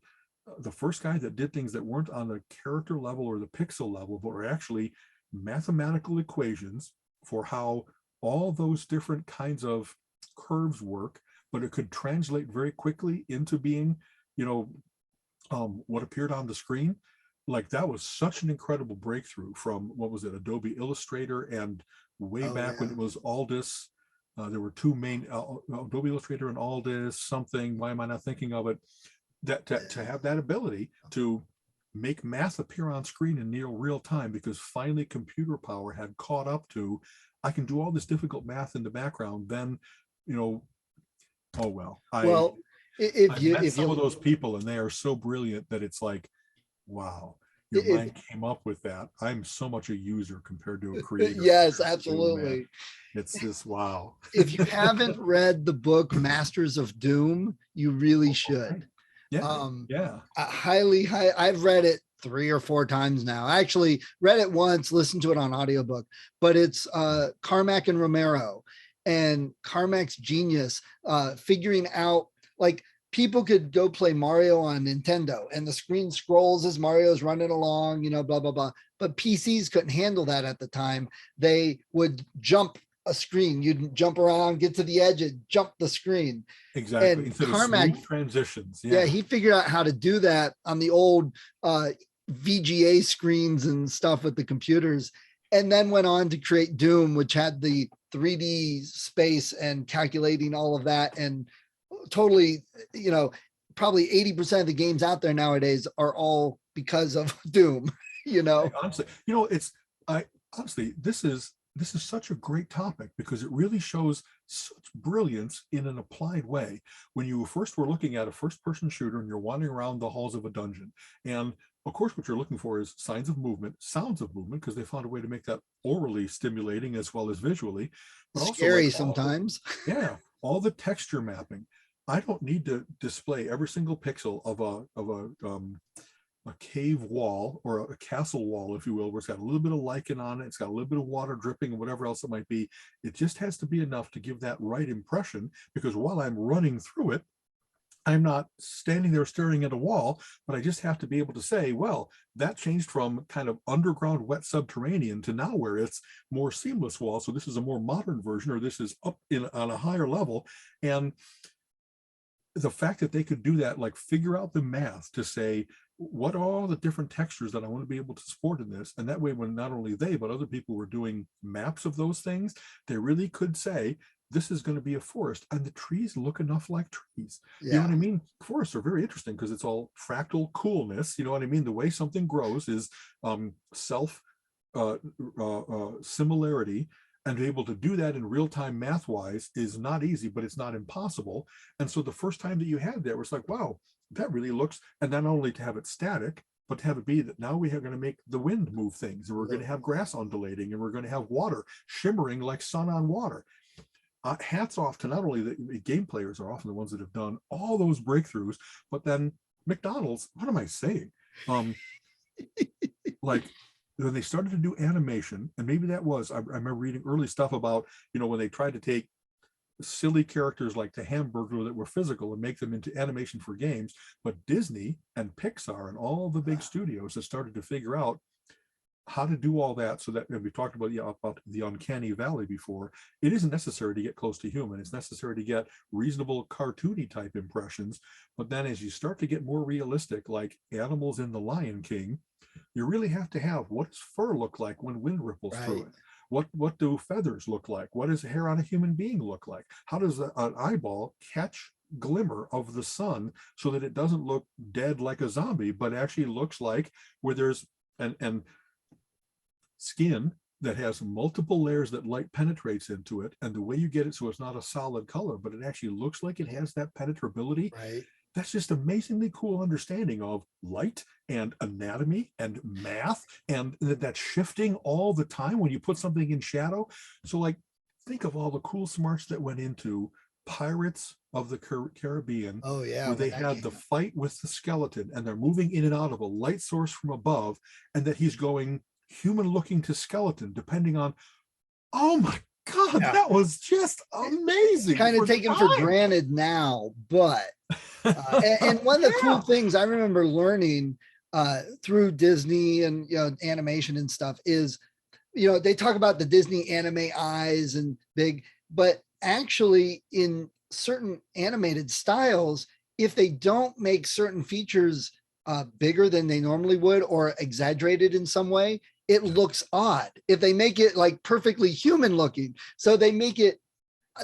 the first guy that did things that weren't on the character level or the pixel level, but were actually mathematical equations for how all those different kinds of curves work, but it could translate very quickly into being, what appeared on the screen. Like that was such an incredible breakthrough from, what was it, Adobe Illustrator, and way back when it was Aldus. There were two main, Adobe Illustrator and Aldus something, why am I not thinking of it? That to have that ability to make math appear on screen in near real time, because finally computer power had caught up to, I can do all this difficult math in the background. Then, if some of those people, and they are so brilliant that it's like, wow, your mind came up with that. I'm so much a user compared to a creator. Yes, absolutely. It's just wow. If you haven't read the book Masters of Doom, you really should. Yeah. I've read it 3 or 4 times now. I actually read it once, listened to it on audiobook, but it's Carmack and Romero, and Carmack's genius figuring out, like, people could go play Mario on Nintendo and the screen scrolls as Mario's running along, blah, blah, blah. But PCs couldn't handle that at the time. They would jump a screen. You'd jump around, get to the edge, and jump the screen. Exactly. And Instead Carmack, of smooth transitions. yeah, he figured out how to do that on the old VGA screens and stuff with the computers, and then went on to create Doom, which had the 3D space and calculating all of that. And totally, probably 80% of the games out there nowadays are all because of Doom, Honestly, honestly, this is such a great topic because it really shows such brilliance in an applied way. When you first were looking at a first-person shooter and you're wandering around the halls of a dungeon, and of course what you're looking for is signs of movement, sounds of movement, because they found a way to make that orally stimulating as well as visually, but scary also sometimes. All the texture mapping. I don't need to display every single pixel of a cave wall or a castle wall, if you will, where it's got a little bit of lichen on it, it's got a little bit of water dripping and whatever else it might be. It just has to be enough to give that right impression, because while I'm running through it, I'm not standing there staring at a wall, but I just have to be able to say, well, that changed from kind of underground wet subterranean to now where it's more seamless wall. So this is a more modern version, or this is up on a higher level. And the fact that they could do that, like figure out the math to say, what are all the different textures that I want to be able to support in this? And that way, when not only they, but other people were doing maps of those things, they really could say, this is going to be a forest, and the trees look enough like trees. You know what I mean? Forests are very interesting because it's all fractal coolness. You know what I mean? The way something grows is self similarity. And to be able to do that in real time math wise is not easy, but it's not impossible. And so the first time that you had that, it was like, wow, that really looks, and not only to have it static, but to have it be that now we are going to make the wind move things, and we're going to have grass undulating, and we're going to have water shimmering like sun on water. Hats off to not only the game players are often the ones that have done all those breakthroughs, but then McDonald's, what am I saying? Like, when they started to do animation, and maybe that was, I remember reading early stuff about, when they tried to take silly characters like the Hamburglar that were physical and make them into animation for games, but Disney and Pixar and all the big studios have started to figure out how to do all that, so that, and we talked about the uncanny valley before, it isn't necessary to get close to human. It's necessary to get reasonable cartoony type impressions. But then as you start to get more realistic, like animals in The Lion King, you really have to have, what does fur look like when wind ripples through it? What do feathers look like? What does hair on a human being look like? How does an eyeball catch glimmer of the sun so that it doesn't look dead like a zombie, but actually looks like where there's and skin that has multiple layers that light penetrates into it, and the way you get it so it's not a solid color, but it actually looks like it has that penetrability. That's just amazingly cool understanding of light and anatomy and math, and that shifting all the time when you put something in shadow. So like, think of all the cool smarts that went into Pirates of the Caribbean, where they had the fight with the skeleton and they're moving in and out of a light source from above, and that he's going human looking to skeleton depending on, oh my God, that was just amazing. Kind of taken for granted now, but and one of the cool things I remember learning through Disney and animation and stuff is, they talk about the Disney anime eyes and big, but actually in certain animated styles, if they don't make certain features bigger than they normally would or exaggerated in some way, it looks odd. If they make it like perfectly human looking, so they make it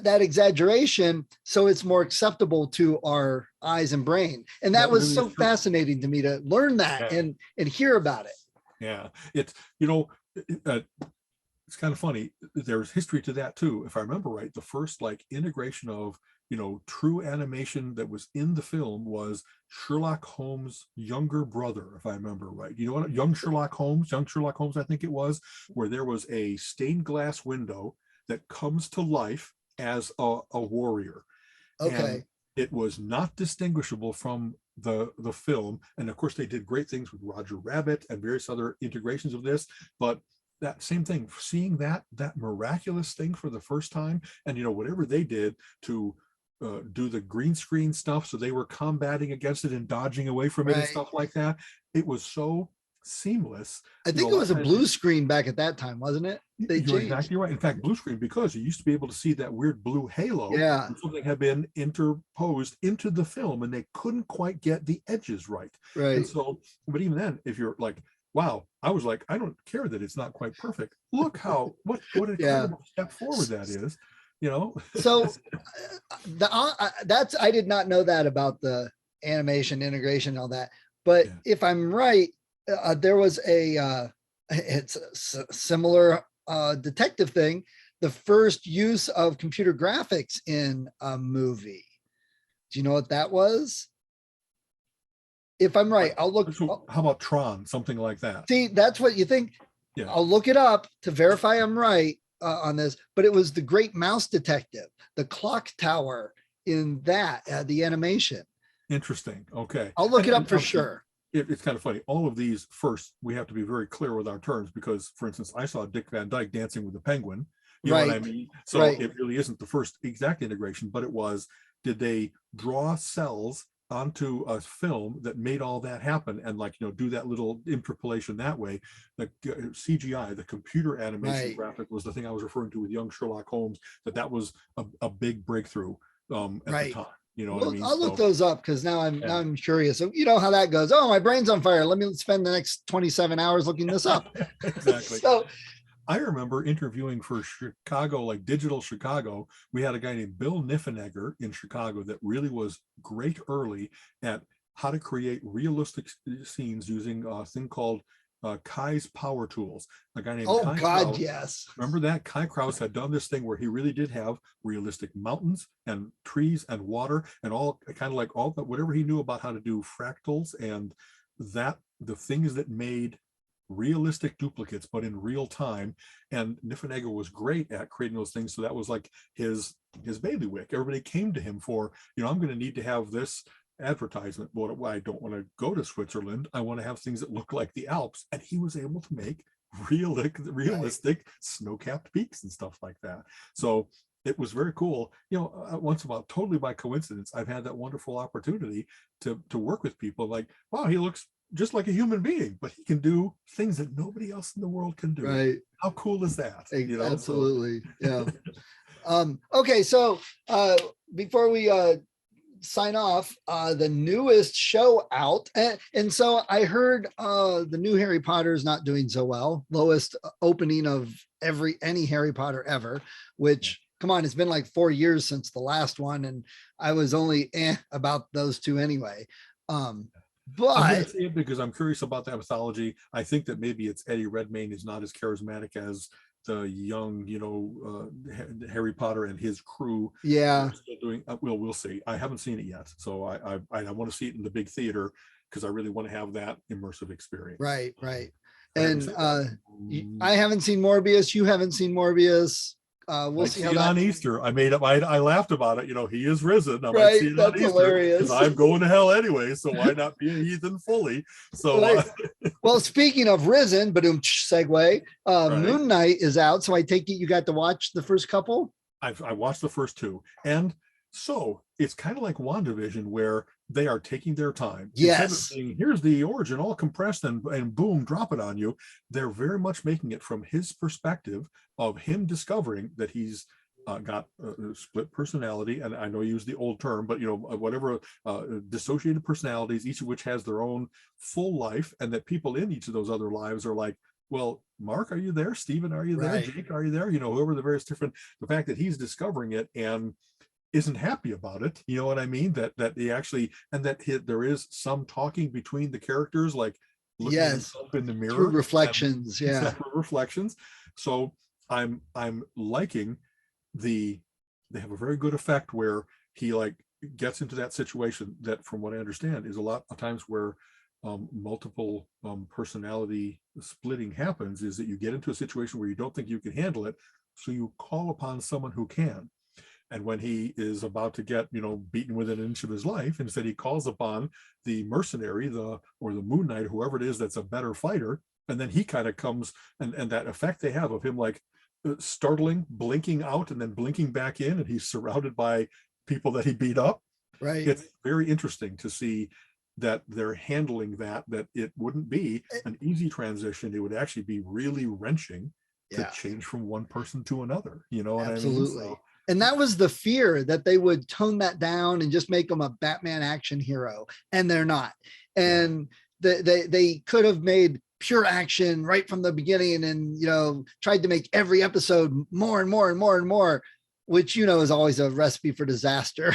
that exaggeration so it's more acceptable to our eyes and brain. And that was really so fascinating to me to learn that and hear about it. Yeah, it's it's kind of funny. There's history to that too. If I remember right, the first like integration of true animation that was in the film was Sherlock Holmes' younger brother, if I remember right. You know what? Young Sherlock Holmes, I think it was, where there was a stained glass window that comes to life as a warrior. Okay. And it was not distinguishable from the film. And of course, they did great things with Roger Rabbit and various other integrations of this. But that same thing, seeing that miraculous thing for the first time, and whatever they did to do the green screen stuff, so they were combating against it and dodging away from it and Right. stuff like that. It was so seamless. I think it was a blue screen back at that time, wasn't it? They You're changed. exactly right. In fact, blue screen, because you used to be able to see that weird blue halo. Yeah. Something had been interposed into the film, and they couldn't quite get the edges right. Right. And so, but even then, if you're like, wow, I was like, I don't care that it's not quite perfect. Look how what an incredible step forward that is. So that's, I did not know that about the animation integration and all that. But if I'm right, there was it's a similar detective thing. The first use of computer graphics in a movie. Do you know what that was? If I'm right, I'll look. So how about Tron, something like that? See, that's what you think. Yeah. I'll look it up to verify I'm right on this, but it was the Great Mouse Detective, the clock tower in that, the animation. Interesting. Okay. I'll look it up for sure. It's kind of funny. All of these, first, we have to be very clear with our terms, because, for instance, I saw Dick Van Dyke Dancing with the Penguin. You know what I mean? So it really isn't the first exact integration, but it was, did they draw cells onto a film that made all that happen, and do that little interpolation that way? The CGI, the computer animation graphic, was the thing I was referring to with young Sherlock Holmes, that was a big breakthrough at the time. You know what I mean? I'll look those up, because now I'm curious. So you know how that goes. Oh, my brain's on fire. Let me spend the next 27 hours looking this up. Exactly. So I remember interviewing for Chicago, like Digital Chicago. We had a guy named Bill Niffenegger in Chicago that really was great early at how to create realistic scenes using a thing called Kai's Power Tools. A guy named Kai Krause. Yes. Remember that? Kai Krause had done this thing where he really did have realistic mountains and trees and water and all, kind of like all, but whatever he knew about how to do fractals, and that the things that made realistic duplicates but in real time. And Niffenegger was great at creating those things. So that was like his bailiwick. Everybody came to him for, I'm going to need to have this advertisement, but I don't want to go to Switzerland. I want to have things that look like the Alps. And he was able to make realistic snow-capped peaks and stuff like that. So it was very cool. Once about totally by coincidence, I've had that wonderful opportunity to work with people like, wow, he looks just like a human being, but he can do things that nobody else in the world can do. Right. How cool is that? Absolutely. Yeah. Okay. So before we sign off, the newest show out, and so I heard the new Harry Potter is not doing so well. Lowest opening of any Harry Potter ever, which, come on, it's been like 4 years since the last one, and I was only about those two anyway. But I'm going to say it because I'm curious about that mythology. I think that maybe it's Eddie Redmayne is not as charismatic as the young, Harry Potter and his crew. Yeah. Still doing. We'll see. I haven't seen it yet, so I want to see it in the big theater, because I really want to have that immersive experience. Right. And I haven't seen Morbius. You haven't seen Morbius. We'll see how that on Easter. I laughed about it. He is risen. I might see it that's on Easter, hilarious. because I'm going to hell anyway, so why not be a heathen fully? So well, speaking of risen, segue, Moon Knight is out, so I take it you got to watch the first couple. I watched the first two, and so it's kind of like WandaVision, where they are taking their time. Yes. Saying, here's the origin all compressed and boom, drop it on you. They're very much making it from his perspective of him discovering that he's got split personality. And I know you use the old term, but whatever, dissociated personalities, each of which has their own full life, and that people in each of those other lives are like, well, Mark, are you there? Stephen, are you there? Jake, are you there? Whoever the various different, the fact that he's discovering it and isn't happy about it, you know what I mean? That he actually, and that there is some talking between the characters, like looking up in the mirror, through reflections, reflections. So I'm liking they have a very good effect where he like gets into that situation that, from what I understand, is a lot of times where multiple personality splitting happens, is that you get into a situation where you don't think you can handle it, so you call upon someone who can. And when he is about to get, beaten within an inch of his life, instead he calls upon the mercenary, or the Moon Knight, whoever it is that's a better fighter. And then he kind of comes, and that effect they have of him like startling, blinking out and then blinking back in, and he's surrounded by people that he beat up. Right. It's very interesting to see that they're handling that it wouldn't be an easy transition. It would actually be really wrenching to change from one person to another. You know what Absolutely. I mean? So, and that was the fear, that they would tone that down and just make them a Batman action hero, and they're not. And they could have made pure action right from the beginning, and tried to make every episode more and more and more and more, which is always a recipe for disaster.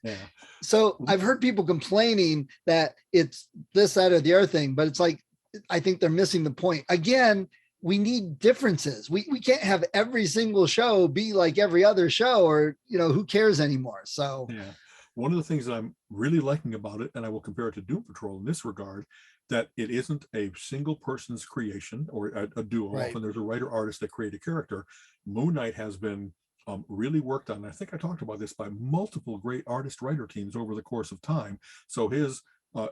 Yeah. So I've heard people complaining that it's this, that, or the other thing, but it's like, I think they're missing the point. Again, we need differences. We can't have every single show be like every other show, or, who cares anymore? So yeah. One of the things that I'm really liking about it, and I will compare it to Doom Patrol in this regard, that it isn't a single person's creation or a duo. Right. Often there's a writer artist that create a character. Moon Knight has been really worked on. I think I talked about this, by multiple great artist writer teams over the course of time. So his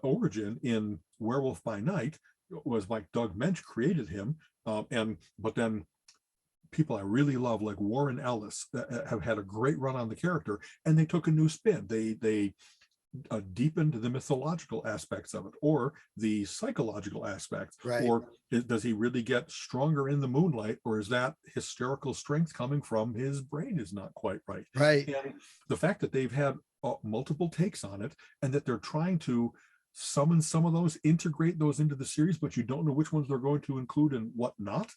origin in Werewolf by Night was like Doug Mensch created him, but then people I really love, like Warren Ellis, have had a great run on the character, and they took a new spin. They deepened the mythological aspects of it, or the psychological aspects. Right. Or does he really get stronger in the moonlight, or is that hysterical strength coming from his brain is not quite right? Right. And the fact that they've had multiple takes on it, and that they're trying to summon some of those, integrate those into the series, but you don't know which ones they're going to include and what not.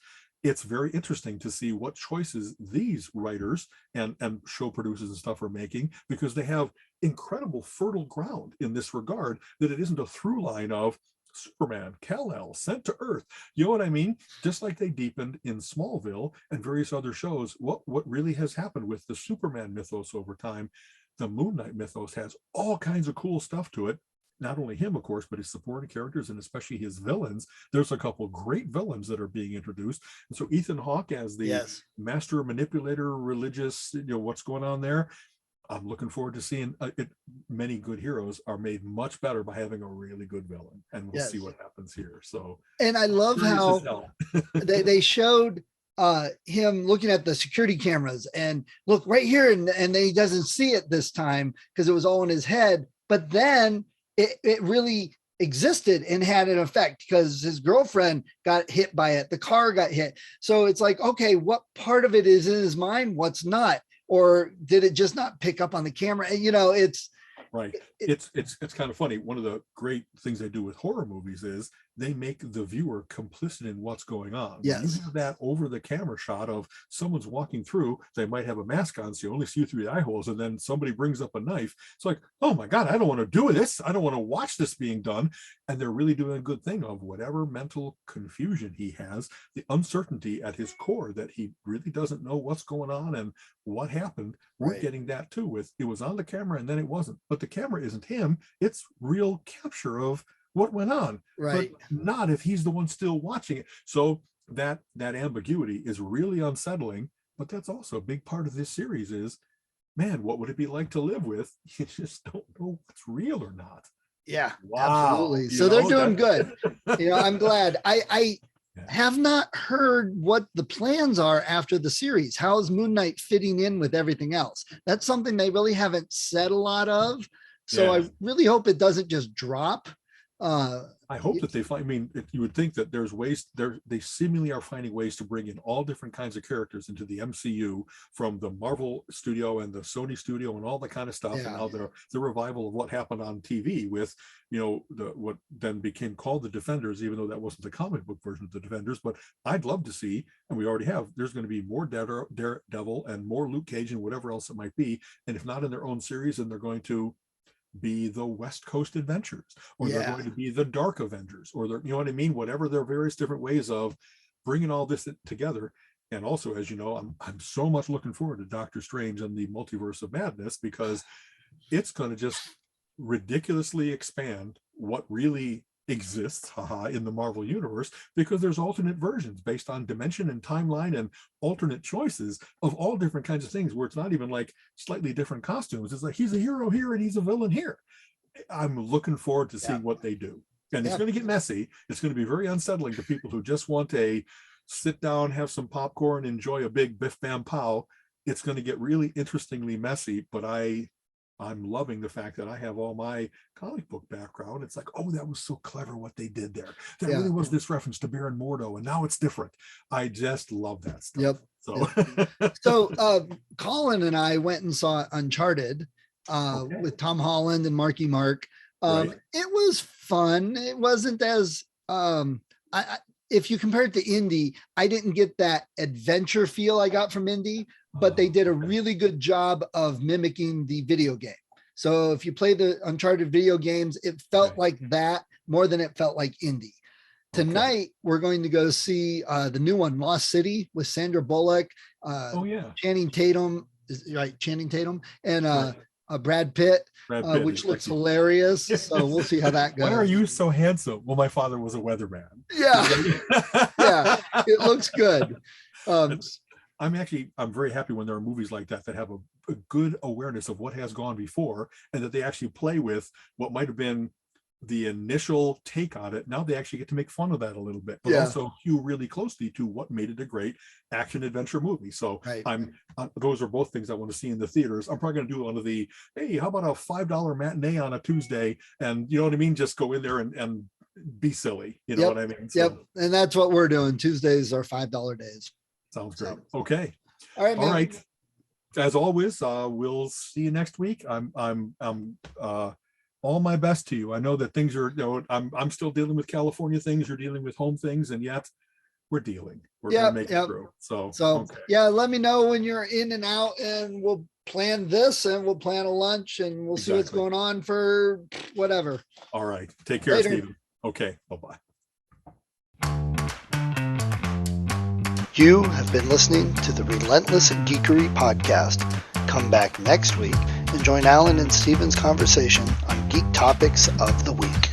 It's very interesting to see what choices these writers and show producers and stuff are making, because they have incredible fertile ground in this regard, that it isn't a through line of Superman, Kal-El, sent to Earth. You know what I mean? Just like they deepened in Smallville and various other shows, what really has happened with the Superman mythos over time. The Moon Knight mythos has all kinds of cool stuff to it. Not only him, of course, but his supporting characters, and especially his villains. There's a couple great villains that are being introduced. And so Ethan Hawke as the master manipulator, religious, what's going on there. I'm looking forward to seeing it. Many good heroes are made much better by having a really good villain, and we'll see what happens here. So, and I love how they showed him looking at the security cameras, and look right here, and then he doesn't see it this time because it was all in his head. But then it really existed and had an effect, because his girlfriend got hit by it. The car got hit. So it's like, okay, what part of it is in his mind? What's not? Or did it just not pick up on the camera? And, it's right. It's kind of funny. One of the great things they do with horror movies is they make the viewer complicit in what's going on. Yes. When you have that over the camera shot of someone's walking through, they might have a mask on, so you only see through the eye holes, and then somebody brings up a knife. It's like, oh my God, I don't want to do this. I don't want to watch this being done. And they're really doing a good thing of whatever mental confusion he has, the uncertainty at his core that he really doesn't know what's going on and what happened. We're getting that too, with it was on the camera and then it wasn't. But the camera isn't him. It's real capture of what went on, but not if he's the one still watching it. So that ambiguity is really unsettling. But that's also a big part of this series is, man, what would it be like to live with? You just don't know what's real or not. Yeah, wow. Absolutely. So they're doing good. I'm glad. I have not heard what the plans are after the series. How is Moon Knight fitting in with everything else? That's something they really haven't said a lot of. So I really hope it doesn't just drop. I hope that they find, you would think that there's ways they seemingly are finding ways to bring in all different kinds of characters into the MCU, from the Marvel studio and the Sony studio and all that kind of stuff. And now the revival of what happened on TV with, what then became called the Defenders, even though that wasn't the comic book version of the Defenders. But I'd love to see, and we already have, there's going to be more Daredevil and more Luke Cage and whatever else it might be. And if not in their own series, then they're going to be the West Coast Adventures, or they're going to be the Dark Avengers, or they're, whatever their various different ways of bringing all this together. And also, as you know, I'm so much looking forward to Doctor Strange and the Multiverse of Madness, because it's going to just ridiculously expand what really exists, haha, in the Marvel universe, because there's alternate versions based on dimension and timeline and alternate choices of all different kinds of things, where it's not even like slightly different costumes. It's like he's a hero here and he's a villain here. I'm looking forward to seeing what they do. And it's going to get messy. It's going to be very unsettling to people who just want a sit down, have some popcorn, enjoy a big biff bam pow. It's going to get really interestingly messy, but I'm loving the fact that I have all my comic book background. It's like, oh, that was so clever what they did there. That really was this reference to Baron Mordo, and now it's different. I just love that stuff. So Colin and I went and saw Uncharted with Tom Holland and Marky Mark. It was fun. It wasn't as if you compare it to Indy, I didn't get that adventure feel I got from Indy, but they did a really good job of mimicking the video game. So if you play the Uncharted video games, it felt like that more than it felt like Indy. Tonight, we're going to go see the new one, Lost City, with Sandra Bullock, Channing Tatum, and Brad Pitt, which looks hilarious. So we'll see how that goes. Why are you so handsome? Well, my father was a weatherman. Yeah, it looks good. I'm very happy when there are movies like that have a good awareness of what has gone before, and that they actually play with what might have been the initial take on it. Now they actually get to make fun of that a little bit, but also hew really closely to what made it a great action adventure movie. So those are both things I want to see in the theaters. I'm probably going to do one of the, hey, how about a $5 matinee on a Tuesday? And you know what I mean? Just go in there and be silly. You know what I mean? So, and that's what we're doing. Tuesdays are $5 days. Sounds great. Okay. All right. All right. As always, we'll see you next week. I'm all my best to you. I know that things are, I'm still dealing with California things. You're dealing with home things, and yet we're dealing. We're gonna make it through. So let me know when you're in and out, and we'll plan this, and we'll plan a lunch, and we'll see what's going on for whatever. All right. Take care, Stephen. Okay. Bye-bye. You have been listening to the Relentless Geekery podcast. Come back next week and join Alan and Stephen's conversation on geek topics of the week.